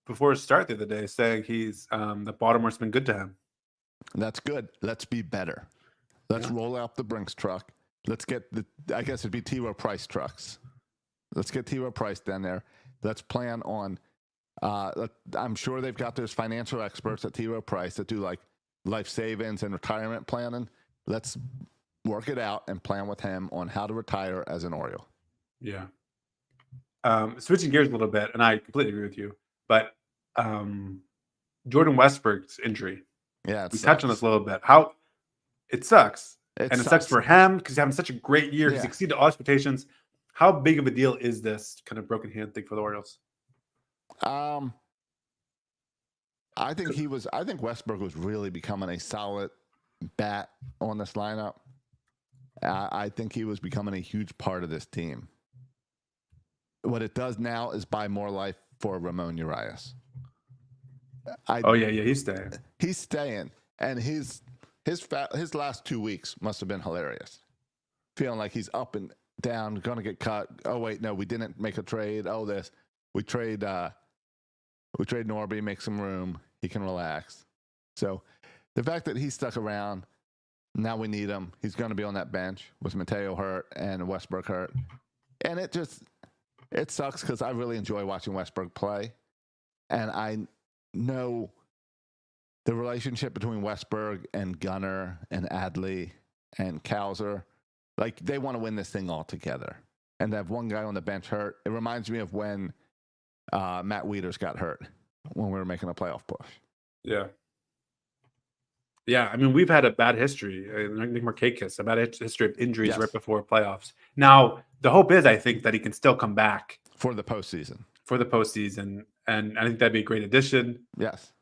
before his start the other day saying he's that Baltimore's been good to him. That's good. Let's be better. Let's roll out the Brinks truck. Let's get I guess it'd be T. Rowe Price trucks. Let's get T. Rowe Price down there. Let's plan on, I'm sure they've got those financial experts at T. Rowe Price that do like life savings and retirement planning. Let's work it out and plan with him on how to retire as an Oriole. Yeah. Switching gears a little bit, and I completely agree with you, but Jordan Westberg's injury. Yeah, we touched on this a little bit. How it sucks. It sucks for him because he's having such a great year. He's exceeded all expectations. How big of a deal is this kind of broken hand thing for the Orioles? I think Westberg was really becoming a solid bat on this lineup. I think he was becoming a huge part of this team. What it does now is buy more life for Ramon Urias. He's staying. He's staying, and his last 2 weeks must have been hilarious. Feeling like he's up and down, going to get cut. Oh wait, no, we didn't make a trade. Oh, we trade Norby, make some room. He can relax. So the fact that he stuck around, now we need him. He's going to be on that bench with Mateo hurt and Westberg hurt, and it sucks because I really enjoy watching Westberg play, and I know the relationship between Westberg and Gunnar and Adley and Cowser, like they want to win this thing all together. And to have one guy on the bench hurt, it reminds me of when Matt Wieters got hurt when we were making a playoff push. Yeah. Yeah, I mean, we've had a bad history. Nick Markakis, a bad history of injuries right before playoffs. Now, the hope is, I think, that he can still come back for the postseason. And I think that'd be a great addition. Yes.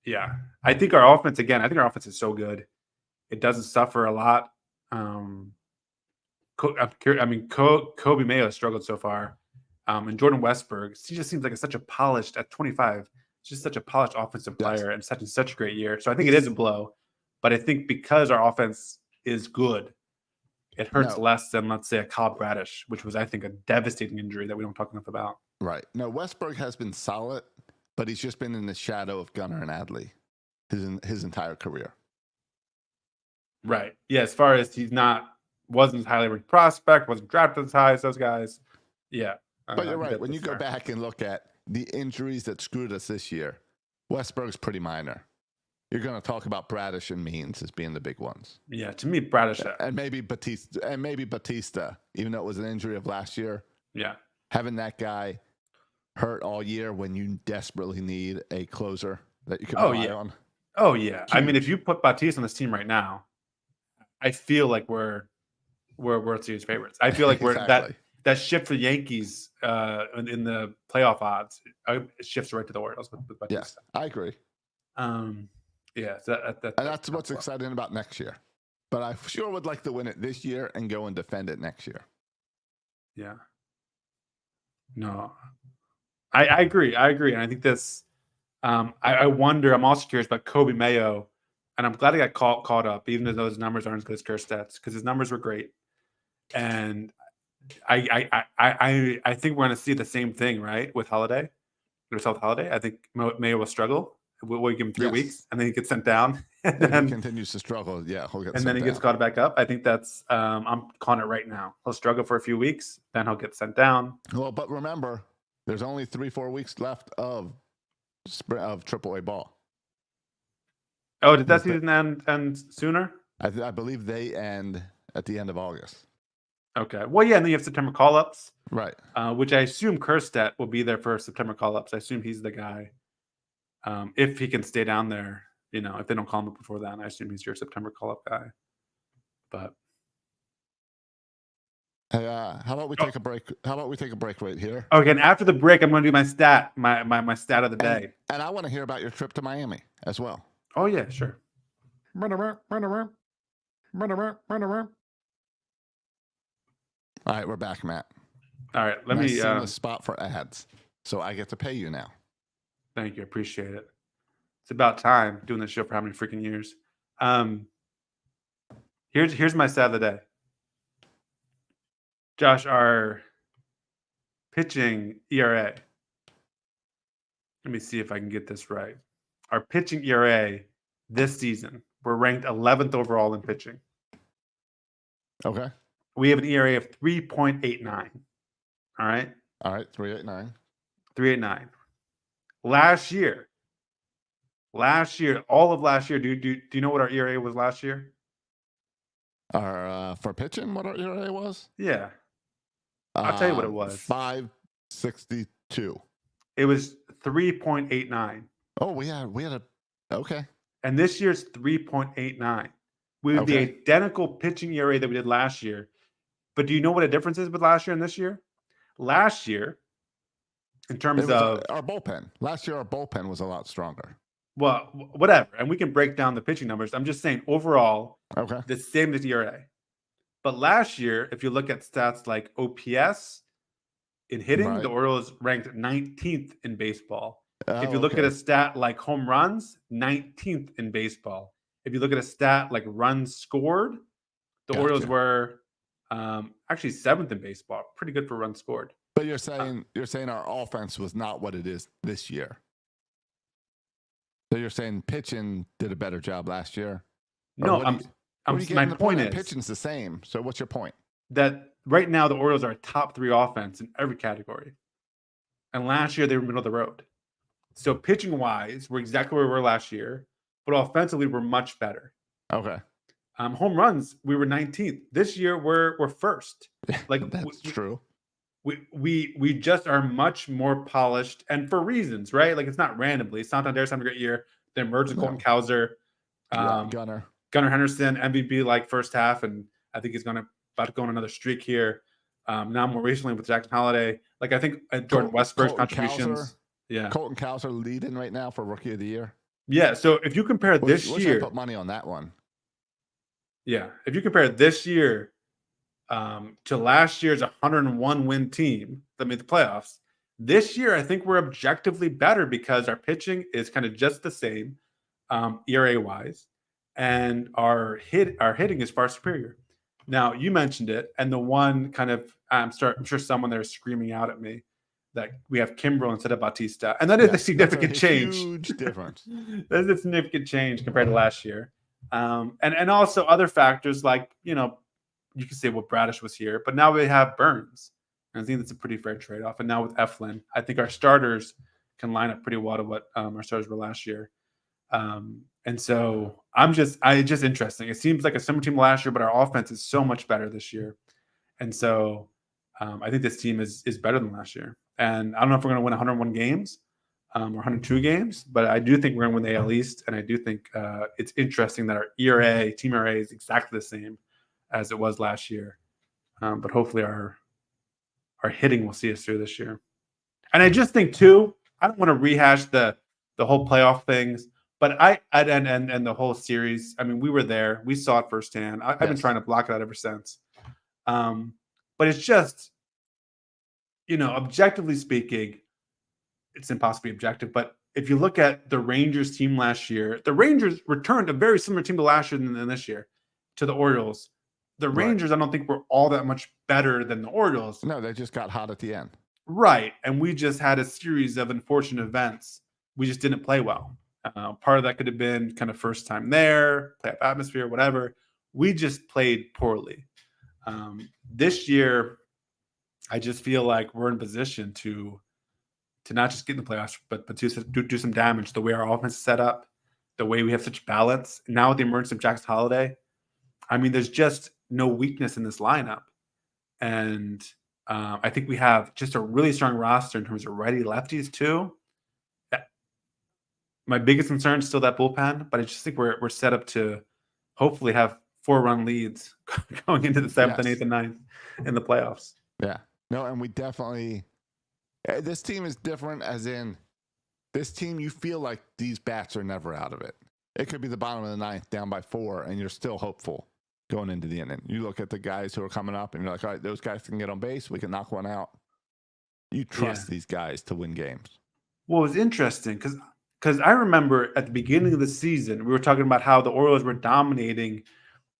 Yeah, I think our offense is so good. It doesn't suffer a lot. Kobe Mayo struggled so far. And Jordan Westberg, he just seems like such a polished, at 25, just such a polished offensive player and such a great year. So I think it is a blow. But I think because our offense is good, it hurts less than, let's say, a Kyle Bradish, which was, I think, a devastating injury that we don't talk enough about. Right. No, Westberg has been solid, but he's just been in the shadow of Gunnar and Adley his entire career. Right. Yeah, as far as wasn't as highly ranked prospect, wasn't drafted as high as those guys. Yeah. But you're right. When you go back and look at the injuries that screwed us this year, Westberg's pretty minor. You're going to talk about Bradish and Means as being the big ones. Yeah, to me, Bradish and maybe Batista, even though it was an injury of last year. Yeah, having that guy hurt all year when you desperately need a closer that you can rely on. Oh yeah, huge. I mean, if you put Batista on this team right now, I feel like we're World Series favorites. I feel like we're that that shift for Yankees in the playoff odds, it shifts right to the Orioles with Bautista. Yes, I agree. Yeah, so And that's what's exciting about next year. But I sure would like to win it this year and go and defend it next year. Yeah. No, I agree. And I think this. I wonder. I'm also curious about Kobe Mayo, and I'm glad he got caught up, even though his numbers aren't as good as Kerstedt's, because his numbers were great. And I think we're going to see the same thing, right, with Holiday, with Holiday. I think Mayo will struggle. We'll give him 3 weeks, and then he gets sent down. And If then he continues to struggle, yeah, he'll get and sent then he gets down. caught back up. I think that's I'm calling it right now. He'll struggle for a few weeks, then he'll get sent down. Well, but remember, there's only 3-4 weeks left of AAA ball. Oh, did that season end sooner? I believe they end at the end of August. Okay. Well, yeah, and then you have September call-ups, Right. which I assume Kerstedt will be there for September call-ups. I assume he's the guy. If he can stay down there, if they don't call him up before then, I assume he's your September call-up guy. But hey, how about we take a break? How about we take a break right here? Okay, and after the break, I'm going to do my stat, my stat of the day. And I want to hear about your trip to Miami as well. Oh yeah, sure. All right, we're back, Matt. All right, let nice me seamless spot for ads, so I get to pay you now. Thank you, appreciate it. It's about time, doing this show for how many freaking years. Here's my stat of the day. Josh, our pitching ERA. Let me see if I can get this right. Our pitching ERA this season, we're ranked 11th overall in pitching. Okay. We have an ERA of 3.89. All right. 3.89. 3.89. Last year, all of last year, do you know what our ERA was last year? For pitching, what our ERA was? Yeah. I'll tell you what it was. 5.62. It was 3.89. Oh, we had a okay. And this year's 3.89. We have the identical pitching ERA that we did last year. But do you know what the difference is with last year and this year? Last year, in terms of our bullpen. Last year, our bullpen was a lot stronger. Well, whatever. And we can break down the pitching numbers. I'm just saying overall, okay, the same as ERA. But last year, if you look at stats like OPS in hitting, the Orioles ranked 19th in baseball. If you look at a stat like home runs, 19th in baseball. If you look at a stat like runs scored, the Orioles were actually 7th in baseball. Pretty good for runs scored. But you're saying our offense was not what it is this year. So you're saying pitching did a better job last year? No, my point is pitching's the same. So what's your point? That right now the Orioles are a top 3 offense in every category. And last year they were middle of the road. So pitching wise, we're exactly where we were last year, but offensively we're much better. Okay. Home runs, we were 19th. This year we're first. Like that's true. We just are much more polished, and for reasons, right? Like it's not randomly. Santander's having a great year. The emergence of Colton Cowser, Gunnar Henderson, MVP like first half, and I think he's about to go on another streak here. Now more recently with Jackson Holiday, like I think Jordan Westburg's contributions. Colton Cowser leading right now for Rookie of the Year. Yeah, so if you compare this year, I put money on that one. Yeah, if you compare this year to last year's 101 win team that made the playoffs, this year I think we're objectively better because our pitching is kind of just the same ERA wise, and our hitting is far superior. Now you mentioned it, and the one kind of I'm sure someone there is screaming out at me that we have Kimbrel instead of Bautista, and that is a significant change. Huge difference. That is a significant change compared to last year. And also other factors like, you can say, well, Bradish was here, but now we have Burns. And I think that's a pretty fair trade-off. And now with Eflin, I think our starters can line up pretty well to what our starters were last year. And so it's just interesting. It seems like a similar team last year, but our offense is so much better this year. And so I think this team is better than last year. And I don't know if we're going to win 101 games. Or 102 games, but I do think we're going to win the AL East, and I do think it's interesting that our team ERA is exactly the same as it was last year. But hopefully our our hitting will see us through this year. And I just think too, I don't want to rehash the whole playoff things, but and the whole series. I mean, we were there, we saw it firsthand. I've been trying to block it out ever since. But it's just, objectively speaking, it's impossibly objective. But if you look at the Rangers team last year, the Rangers returned a very similar team to last year than this year to the Orioles. The Rangers, I don't think, were all that much better than the Orioles. No, they just got hot at the end. Right. And we just had a series of unfortunate events. We just didn't play well. Part of that could have been kind of first time there, playoff atmosphere, whatever. We just played poorly. This year, I just feel like we're in position to not just get in the playoffs, but to do some damage. The way our offense is set up, the way we have such balance. Now with the emergence of Jackson Holiday, I mean, there's just no weakness in this lineup. And I think we have just a really strong roster in terms of righty lefties too. My biggest concern is still that bullpen, but I just think we're set up to hopefully have 4-run leads going into the 7th and 8th and 9th in the playoffs. Yeah. No, and we definitely this team is different, as in this team, you feel like these bats are never out of it. It could be the bottom of the 9th down by 4, and you're still hopeful going into the inning. You look at the guys who are coming up, and you're like, all right, those guys can get on base. We can knock one out. You trust these guys to win games. Well, it was interesting because I remember at the beginning of the season, we were talking about how the Orioles were dominating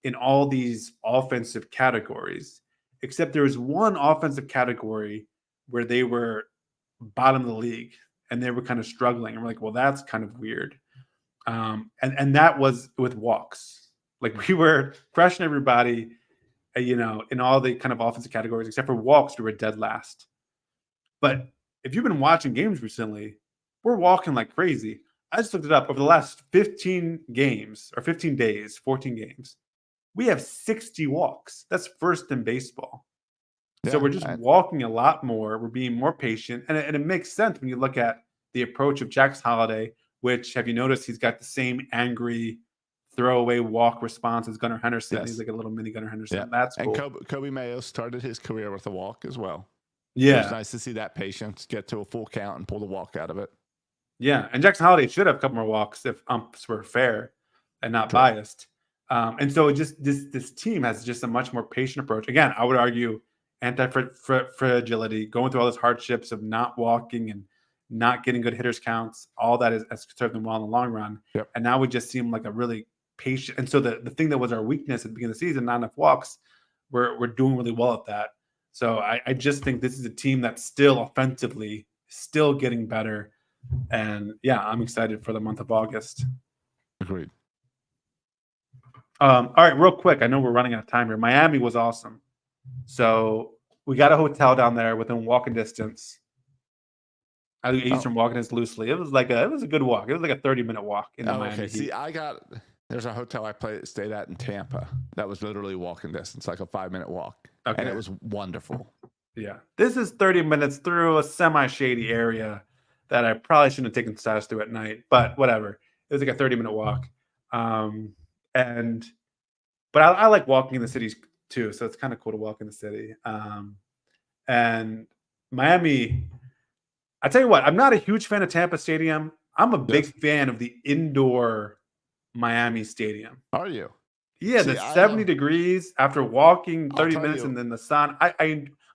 in all these offensive categories, except there was one offensive category where they were bottom of the league and they were kind of struggling. And we're like, well, that's kind of weird. And that was with walks. Like we were crushing everybody, in all the kind of offensive categories, except for walks, we were dead last. But if you've been watching games recently, we're walking like crazy. I just looked it up. Over the last 15 games or 15 days, 14 games, we have 60 walks. That's first in baseball. Yeah, so we're just walking a lot more. We're being more patient. And it makes sense when you look at the approach of Jackson Holiday, which, have you noticed, he's got the same angry throwaway walk response as Gunnar Henderson. Yes. He's like a little mini Gunnar Henderson. Yeah. That's cool. And Kobe Mayo started his career with a walk as well. Yeah. It was nice to see that patience, get to a full count and pull the walk out of it. Yeah. And Jackson Holiday should have a couple more walks if umps were fair and not biased. And so this team has just a much more patient approach. Again, I would argue anti-fragility, going through all those hardships of not walking and not getting good hitters counts, all that has served them well in the long run. Yep. And now we just seem like a really patient. And so the thing that was our weakness at the beginning of the season, not enough walks, we're doing really well at that. So I just think this is a team that's still offensively still getting better. And yeah, I'm excited for the month of August. Agreed. All right, real quick. I know we're running out of time here. Miami was awesome. So we got a hotel down there within walking distance. I used from walking distance loosely. It was a good walk. It was like a 30-minute walk in the Miami. Okay. See, there's a hotel I stayed at in Tampa that was literally walking distance, like a 5-minute walk. Okay. And it was wonderful. Yeah. This is 30 minutes through a semi-shady area that I probably shouldn't have taken status through at night, but whatever. It was like a 30-minute walk. But I like walking in the cities too, so it's kind of cool to walk in the city. And Miami, I tell you what, I'm not a huge fan of Tampa Stadium. I'm a big fan of the indoor Miami Stadium. Are you? Yeah, the 70 degrees after walking 30 minutes and then the sun.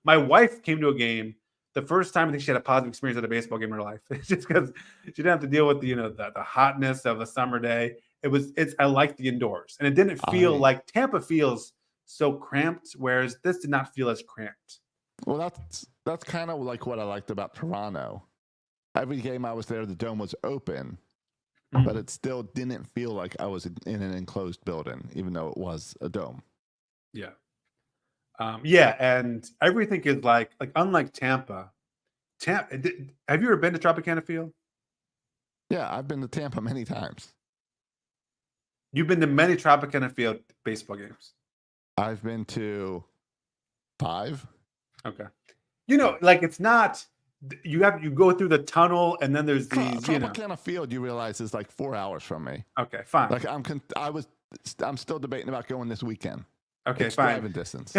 My wife came to a game. The first time I think she had a positive experience at a baseball game in her life. It's just because she didn't have to deal with the hotness of a summer day. I like the indoors, and it didn't feel like Tampa feels so cramped, whereas this did not feel as cramped. Well, that's kind of like what I liked about Toronto. Every game I was there, the dome was open, but it still didn't feel like I was in an enclosed building, even though it was a dome. Yeah. And everything is like unlike Tampa. Have you ever been to Tropicana Field? Yeah, I've been to Tampa many times. You've been to many Tropicana Field baseball games. I've been to 5. Okay. It's not. You go through the tunnel and then there's these. Tropicana Field, you realize, is like 4 hours from me. Okay, fine. Like I'm still debating about going this weekend. Okay, it's fine. Driving distance.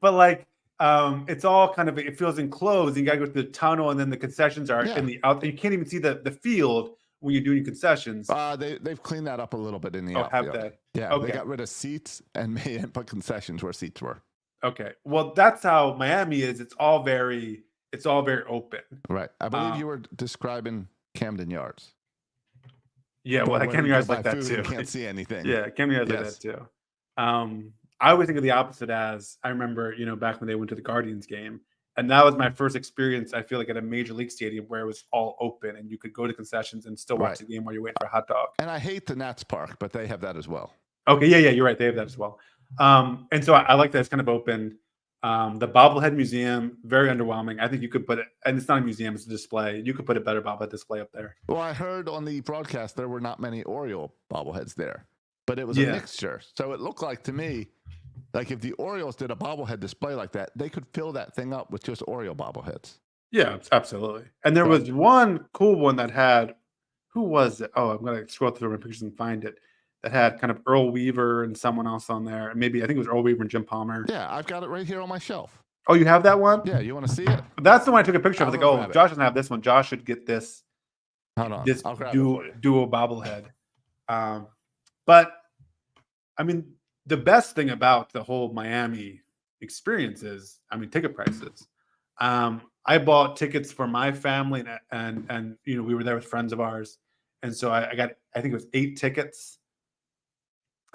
But It's all kind of, it feels enclosed. You got to go to the tunnel, and then the concessions are in the out. You can't even see the field when you're doing concessions. They've cleaned that up a little bit in the Have outfield. they? Yeah, Okay. they got rid of seats and put concessions where seats were. Okay. Well, that's how Miami is. It's all very open. Right. I believe you were describing Camden Yards. Yeah, well, Camden Yards like that too. You can't see anything. Yeah, Camden Yards like that too. I always think of the opposite. As I remember, back when they went to the Guardians game, and that was my first experience, I feel like, at a major league stadium where it was all open and you could go to concessions and still watch the game while you're waiting for a hot dog. And I hate the Nats Park, but they have that as well. Okay, yeah, you're right. They have that as well. And so I like that it's kind of open. The bobblehead museum, very underwhelming. I think you could put it, and it's not a museum, it's a display. You could put a better bobblehead display up there. Well, I heard on the broadcast there were not many Oriole bobbleheads there, but it was a mixture. So it looked like to me, like if the Orioles did a bobblehead display like that, they could fill that thing up with just Oriole bobbleheads. Yeah, absolutely. And there was one cool one that had, who was it? Oh, I'm going to scroll through my pictures and find it. That had kind of Earl Weaver and someone else on there. Maybe, I think it was Earl Weaver and Jim Palmer. Yeah, I've got it right here on my shelf. Oh, you have that one? Yeah, you want to see it? That's the one I took a picture of. I was like, oh, Josh doesn't have this one. Josh should get this. Hold on. This I'll grab dual bobblehead. But, I mean, the best thing about the whole Miami experience is, ticket prices. I bought tickets for my family, and we were there with friends of ours. And so I got, I think it was 8 tickets.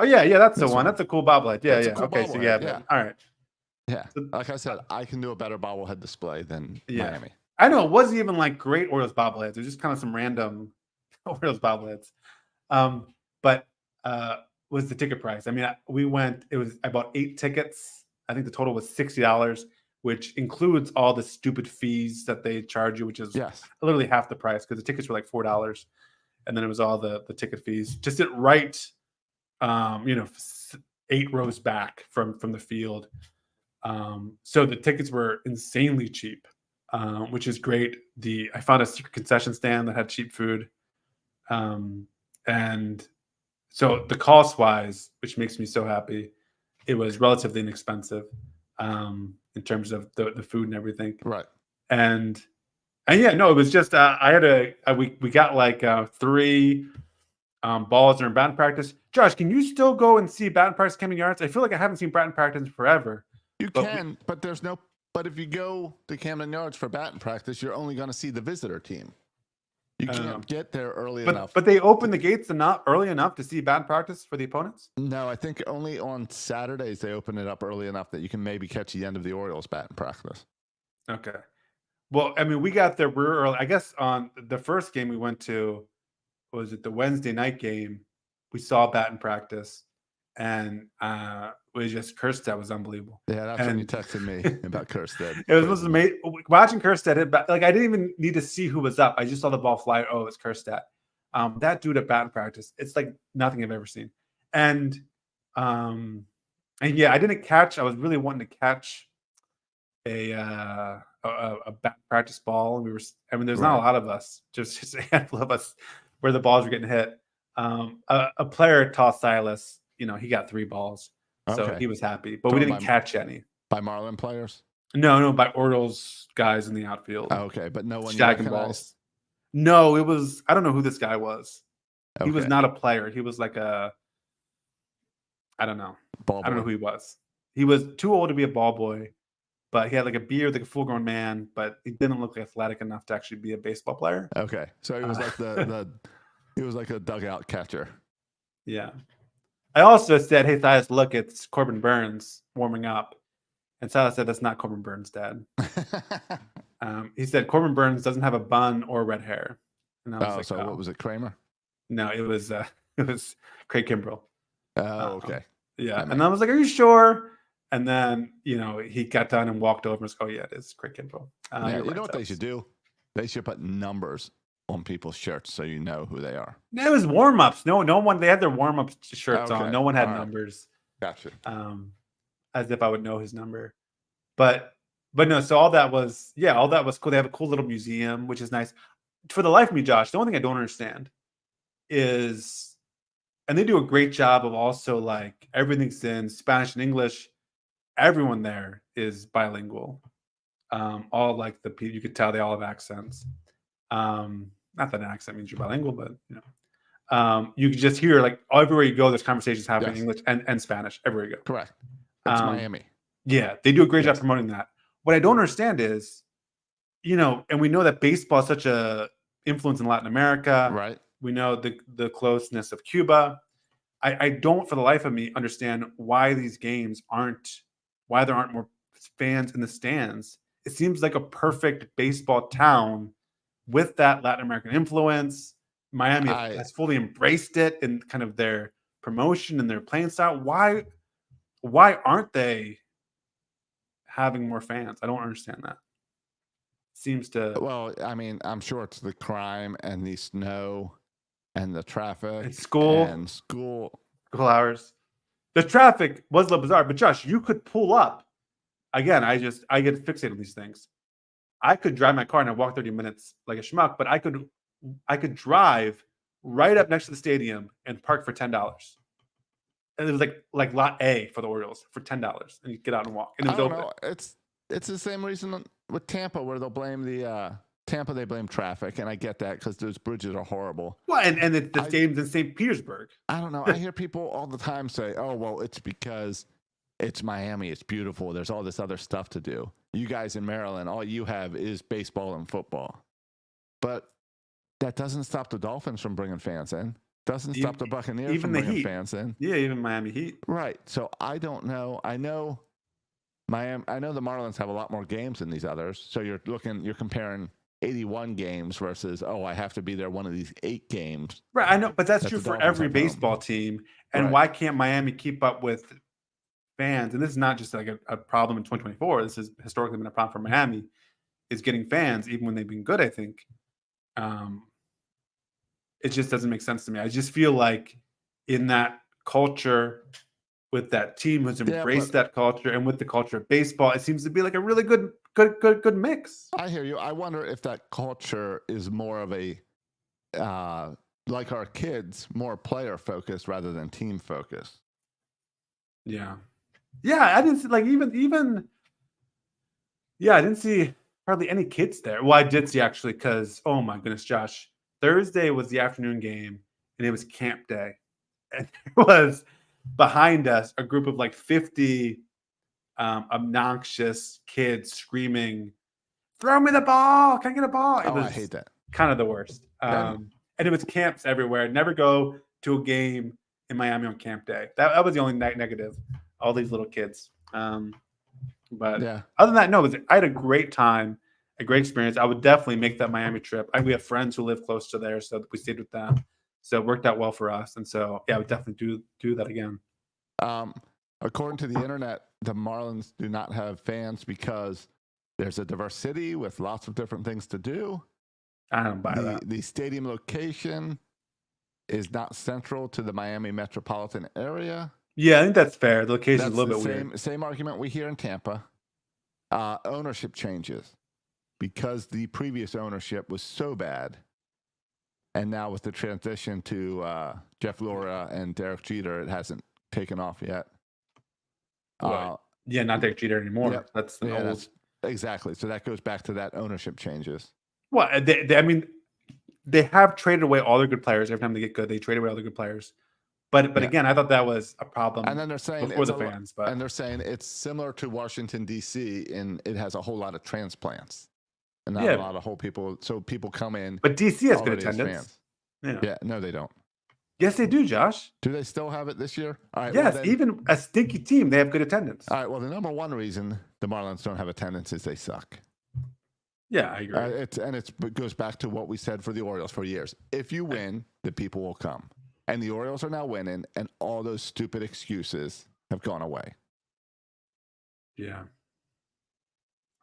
Oh, yeah, that's the one. That's a cool bobblehead. Yeah. Cool okay, so yeah. All right. Yeah. Like I said, I can do a better bobblehead display than Miami. I know it wasn't even like great Orioles bobbleheads. It was just kind of some random Orioles bobbleheads. But was the ticket price? I bought 8 tickets. I think the total was $60, which includes all the stupid fees that they charge you, which is literally half the price because the tickets were like $4. And then it was all the ticket fees. Just sit right 8 rows back from the field. So the tickets were insanely cheap, which is great. I found a secret concession stand that had cheap food. And so the cost wise, which makes me so happy, it was relatively inexpensive in terms of the food and everything. Right. And yeah, no, it was just we got like 3 balls during batting practice. Josh, can you still go and see batting practice Camden Yards? I feel like I haven't seen batting practice in forever. But if you go to Camden Yards for batting practice, you're only going to see the visitor team. You can't get there early enough. But they open the gates not early enough to see batting practice for the opponents? No, I think only on Saturdays they open it up early enough that you can maybe catch the end of the Orioles batting practice. Okay. Well, we got there early. I guess on the first game we went to, was it the Wednesday night game? We saw batting practice, and we just Kerstead was unbelievable. Yeah, that's when you texted me about Kerstead. It was amazing. Watching Kerstead hit back, like I didn't even need to see who was up. I just saw the ball fly. Oh, it's Kerstead. That dude at batting practice, it's like nothing I've ever seen. And yeah, I didn't catch. I was really wanting to catch a batting practice ball. And there's not a lot of us, just a handful of us, where the balls were getting hit. A player tossed Silas. He got 3 balls. So he was happy, but we didn't catch any. By Marlin players? No, by Orioles guys in the outfield. Oh, okay, but no one shagging balls. No, it was. I don't know who this guy was. He was not a player. He was like I don't know. I don't know who he was. He was too old to be a ball boy, but he had like a beard, like a full-grown man. But he didn't look athletic enough to actually be a baseball player. Okay, so he was like he was like a dugout catcher. Yeah. I also said, hey, Silas, look, it's Corbin Burns warming up. And Silas said, that's not Corbin Burns, Dad. He said, Corbin Burns doesn't have a bun or red hair. And I was what was it, Kramer? No, it was Craig Kimbrell. Oh, okay. Yeah. And I was like, are you sure? And then, he got done and walked over and was like, oh, yeah, it is Craig Kimbrell. You know what they should do? They should put numbers on people's shirts so you know who they are. It was warm-ups. No one. They had their warm-up shirts on. No one had numbers. Gotcha. As if I would know his number, but no. So all that was cool. They have a cool little museum, which is nice. For the life of me, Josh, the only thing I don't understand is, and they do a great job of also like everything's in Spanish and English, everyone there is bilingual. All like you could tell they all have accents. Not that an accent means you're bilingual, but you can just hear like everywhere you go, there's conversations happening in English and Spanish everywhere you go. Correct. It's Miami. Yeah, they do a great job promoting that. What I don't understand is, and we know that baseball is such a influence in Latin America. Right. We know the closeness of Cuba. I don't, for the life of me, understand why why there aren't more fans in the stands. It seems like a perfect baseball town with that Latin American influence. Miami has fully embraced it in kind of their promotion and their playing style. Why aren't they having more fans? I don't understand that. Seems to. Well, I mean, I'm sure it's the crime and the snow and the traffic and school hours. The traffic was a little bizarre, but Josh, you could pull up. Again, I get fixated on these things. I could drive my car and I walk 30 minutes like a schmuck, but I could drive right up next to the stadium and park for $10. And it was like lot A for the Orioles for $10, and you get out and walk, and it was open. Know. It's the same reason with Tampa, where they'll blame they blame traffic, and I get that because those bridges are horrible. Well, and the stadium's in St. Petersburg. I don't know. I hear people all the time say, "Oh, well, it's because it's Miami. It's beautiful. There's all this other stuff to do. You guys in Maryland, all you have is baseball and football." But that doesn't stop the Dolphins from bringing fans in. Doesn't stop the Buccaneers from bringing fans in. Yeah, even Miami Heat. Right. So I don't know. I know the Marlins have a lot more games than these others. So you're comparing 81 games versus, I have to be there one of these 8 games. Right. I know, but that's true for every baseball team. And why can't Miami keep up with fans? And this is not just like a problem in 2024. This has historically been a problem for Miami, is getting fans, even when they've been good, I think. It just doesn't make sense to me. I just feel like in that culture, with that team who's embraced that culture, and with the culture of baseball, it seems to be like a really good mix. I hear you. I wonder if that culture is more of a like our kids, more player focused rather than team focused. Yeah. I didn't see I didn't see hardly any kids there. Well, I did see actually, because oh my goodness, Josh, Thursday was the afternoon game and it was camp day, and there was behind us a group of like 50 obnoxious kids screaming, "Throw me the ball! Can I get a ball?" It was I hate that. Kind of the worst. And it was camps everywhere. Never go to a game in Miami on camp day. That was the only negative. All these little kids. But other than that, no, I had a great time, a great experience. I would definitely make that Miami trip. We have friends who live close to there, so we stayed with them. So it worked out well for us. And so, I would definitely do that again. According to the internet, the Marlins do not have fans because there's a diverse city with lots of different things to do. I don't buy that. The stadium location is not central to the Miami metropolitan area. Yeah, I think that's fair. The location is a little bit weird. Same argument we hear in Tampa. Ownership changes because the previous ownership was so bad. And now with the transition to Jeff Lura and Derek Jeter, it hasn't taken off yet. Not Derek Jeter anymore. Yep. That's old. Exactly. So that goes back to that ownership changes. Well, they have traded away all their good players. Every time they get good, they trade away all their good players. But again, I thought that was a problem. And then they're saying for the fans. And they're saying it's similar to Washington, D.C. in it has a whole lot of transplants. And not a lot of whole people. So people come in. But D.C. has good attendance. Yeah, no, they don't. Yes, they do, Josh. Do they still have it this year? All right, yes, even a stinky team, they have good attendance. All right, well, the number one reason the Marlins don't have attendance is they suck. Yeah, I agree. It goes back to what we said for the Orioles for years. If you win, the people will come. And the Orioles are now winning, and all those stupid excuses have gone away. Yeah.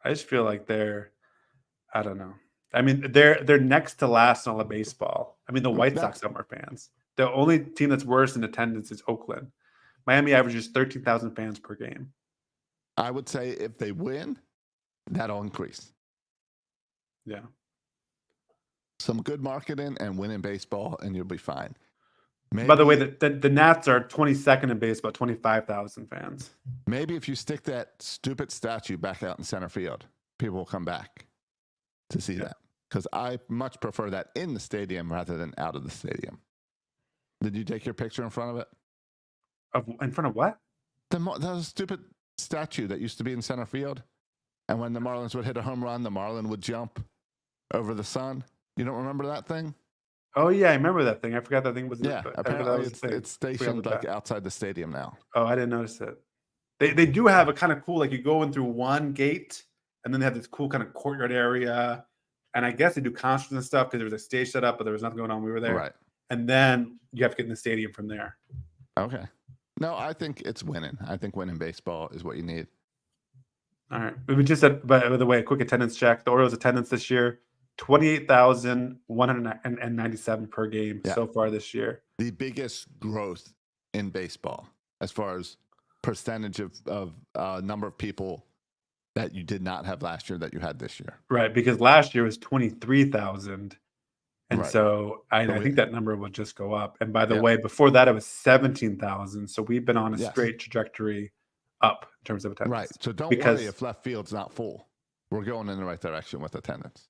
I just feel like I don't know. I mean, they're next to last in all of baseball. I mean, the White Sox have more fans. The only team that's worse in attendance is Oakland. Miami averages 13,000 fans per game. I would say if they win, that'll increase. Yeah. Some good marketing and win in baseball, and you'll be fine. By the way, the Nats are 22nd in baseball, 25,000 fans. maybe if you stick that stupid statue back out in center field, people will come back to see that. Because I much prefer that in the stadium rather than out of the stadium. Did you take your picture in front of it? In front of what? The stupid statue that used to be in center field. And when the Marlins would hit a home run, the Marlin would jump over the sun. You don't remember that thing? Oh, yeah, I remember that thing. I forgot that thing was. Yeah, apparently it's stationed like outside the stadium now. Oh, I didn't notice it. They do have a kind of cool, like you go in through one gate, and then they have this cool kind of courtyard area. And I guess they do concerts and stuff because there was a stage set up, but there was nothing going on. We were there. Right. And then you have to get in the stadium from there. Okay. No, I think it's winning. I think winning baseball is what you need. All right. We just said, by the way, a quick attendance check. The Orioles' attendance this year, 28,197 per game so far this year. The biggest growth in baseball as far as percentage of number of people that you did not have last year that you had this year. Right, because last year was 23,000. And so I think that number will just go up. And by the way, before that, it was 17,000. So we've been on a straight trajectory up in terms of attendance. Right. So don't worry if left field's not full. We're going in the right direction with attendance.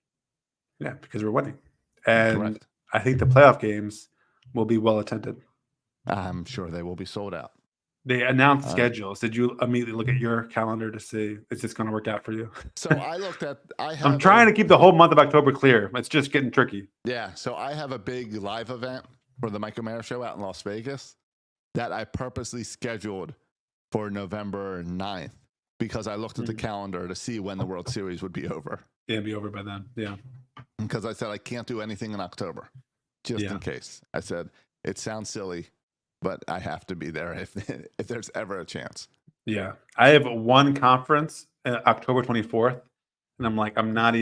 Yeah, because we're winning. And I think the playoff games will be well attended. I'm sure they will be sold out. They announced schedules. Did you immediately look at your calendar to see is this going to work out for you? So I looked at. I'm trying to keep the whole month of October clear. It's just getting tricky. Yeah. So I have a big live event for the Mike O'Mara Show out in Las Vegas that I purposely scheduled for November 9th because I looked at the calendar to see when the World Series would be over. Yeah, it'd be over by then. Yeah. Because I said I can't do anything in October, just in case. I said it sounds silly, but I have to be there if there's ever a chance. Yeah. I have one conference October 24th, and I'm like, I'm not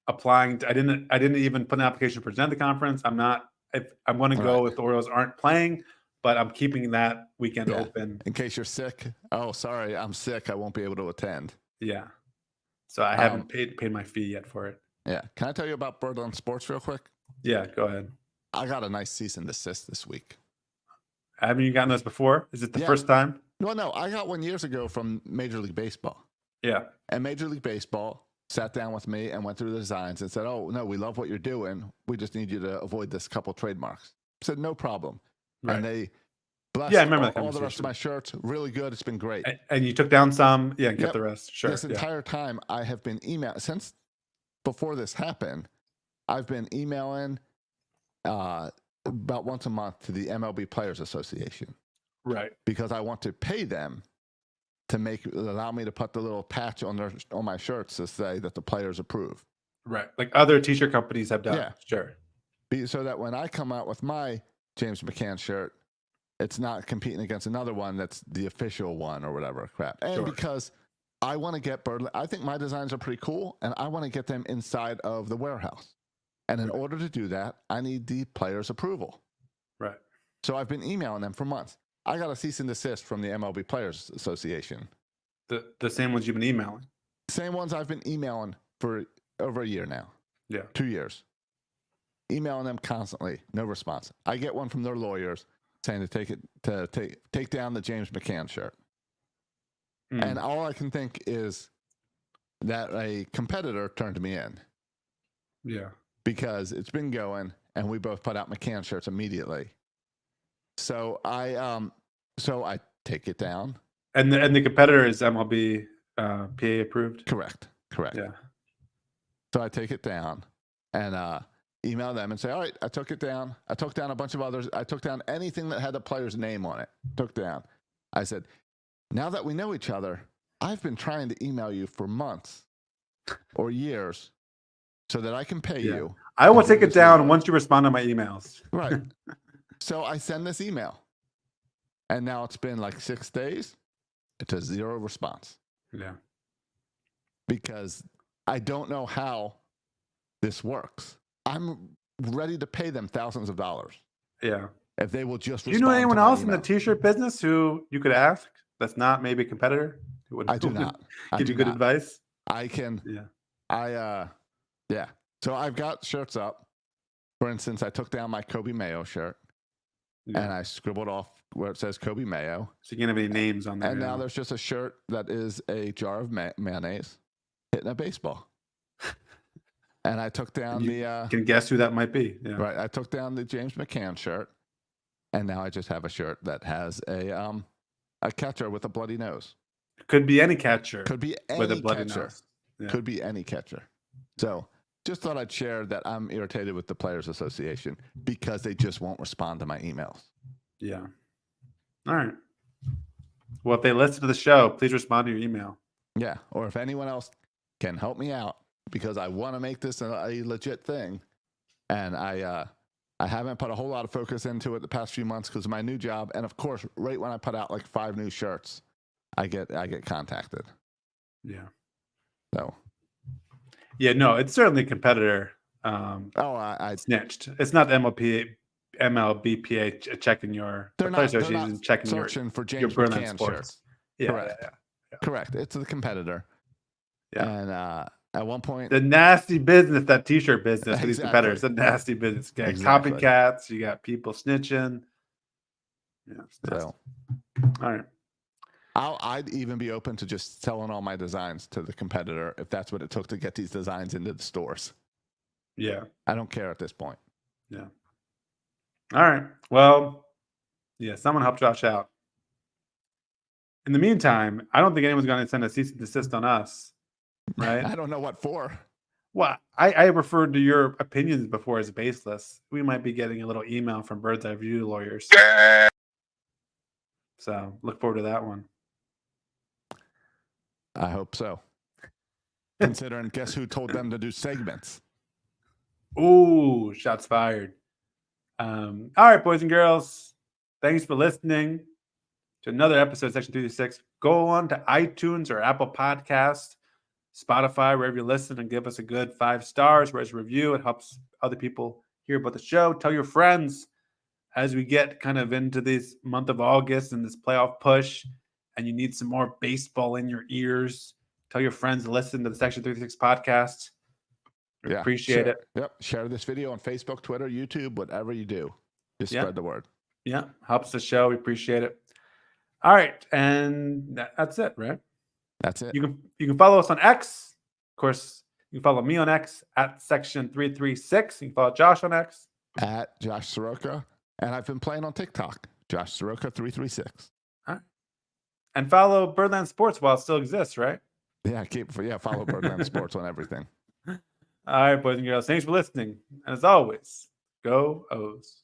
applying. I didn't even put an application to present the conference. I'm going to go if the Orioles aren't playing, but I'm keeping that weekend open. In case you're sick. Oh, sorry, I'm sick. I won't be able to attend. Yeah. So I haven't paid my fee yet for it. Yeah. Can I tell you about Birdland Sports real quick? Yeah, go ahead. I got a nice cease and desist this week. Haven't you gotten those before? Is it the first time? Well, no, I got one years ago from Major League Baseball. Yeah. And Major League Baseball sat down with me and went through the designs and said, oh, no, we love what you're doing. We just need you to avoid this couple trademarks. I said, no problem. Right. And they blessed I remember all the rest of my shirts. Really good. It's been great. And you took down some, and kept the rest. Sure. This entire time I have been emailing, since before this happened, I've been emailing about once a month to the MLB Players Association. Right. Because I want to pay them to allow me to put the little patch on my shirts to say that the players approve. Right. Like other t-shirt companies have done. Yeah. Sure. So that when I come out with my James McCann shirt, it's not competing against another one that's the official one or whatever crap. And because I want to get Birdland, I think my designs are pretty cool, and I want to get them inside of the warehouse. And in order to do that, I need the players' approval. Right. So I've been emailing them for months. I got a cease and desist from the MLB Players Association. The same ones you've been emailing? Same ones I've been emailing for over a year now. Yeah. 2 years. Emailing them constantly. No response. I get one from their lawyers saying to take down the James McCann shirt. And all I can think is that a competitor turned me in. Yeah. Because it's been going, and we both put out McCann shirts immediately. So I take it down. And the competitor is MLB PA approved? Correct. Yeah. So I take it down and email them and say, all right, I took it down. I took down a bunch of others. I took down anything that had the player's name on it. Took down. I said, now that we know each other, I've been trying to email you for months or years so that I can pay you. I will take it down once you respond to my emails. Right. So I send this email. And now it's been like 6 days. It's a zero response. Yeah. Because I don't know how this works. I'm ready to pay them thousands of dollars. Yeah. If they will just Do you know anyone else in the t-shirt business who you could ask that's not maybe a competitor? I do not. Give you good advice? I can. Yeah. Yeah. So I've got shirts up For instance, I took down my Kobe Mayo shirt and I scribbled off where it says Kobe Mayo. So you can't have any names on there. And now there's just a shirt that is a jar of mayonnaise hitting a baseball. And I took down can guess who that might be. Yeah. Right. I took down the James McCann shirt, and now I just have a shirt that has a catcher with a bloody nose. Could be any catcher. Could be any with a bloody catcher. nose. Yeah. Could be any catcher. So just thought I'd share that I'm irritated with the Players Association because they just won't respond to my emails. Yeah. All right. Well, if they listen to the show, please respond to your email. Yeah. Or if anyone else can help me out, because I want to make this a legit thing. And I haven't put a whole lot of focus into it the past few months because of my new job. And of course, right when I put out like 5 new shirts, I get contacted. Yeah. So. Yeah, no, it's certainly a competitor. I snitched. It's not the MLBPA checking your. They're Players not Association checking searching for James your Berlin McCann sports. shirts. Yeah, Correct. Yeah. Correct. It's the competitor. Yeah. And at one point, the nasty business, that T-shirt business for these Exactly. competitors, the nasty business. You got Exactly. copycats. You got people snitching. Yeah. So, all right. I'd even be open to just selling all my designs to the competitor if that's what it took to get these designs into the stores. Yeah. I don't care at this point. Yeah. All right. Well, yeah, someone help Josh out. In the meantime, I don't think anyone's going to send a cease and desist on us, right? I don't know what for. Well, I referred to your opinions before as baseless. We might be getting a little email from Bird's Eye View lawyers. So look forward to that one. I hope so. Considering, guess who told them to do segments? Ooh, shots fired. All right, boys and girls. Thanks for listening to another episode of Section 336. Go on to iTunes or Apple Podcasts, Spotify, wherever you listen, and give us a good 5 stars. Whereas review, it helps other people hear about the show. Tell your friends as we get kind of into this month of August and this playoff push, and you need some more baseball in your ears. Tell your friends to listen to the Section 336 podcast. Yeah, appreciate it. Yep. Share this video on Facebook, Twitter, YouTube, whatever you do. Just spread the word. Yeah. Helps the show. We appreciate it. All right. And that's it, right? That's it. You can follow us on X. Of course, you can follow me on X at Section 336. You can follow Josh on X. At Josh Soroka. And I've been playing on TikTok. Josh Soroka 336. All right. And follow Birdland Sports while it still exists, right? Yeah, follow Birdland Sports on everything. All right, boys and girls. Thanks for listening. And as always, go O's.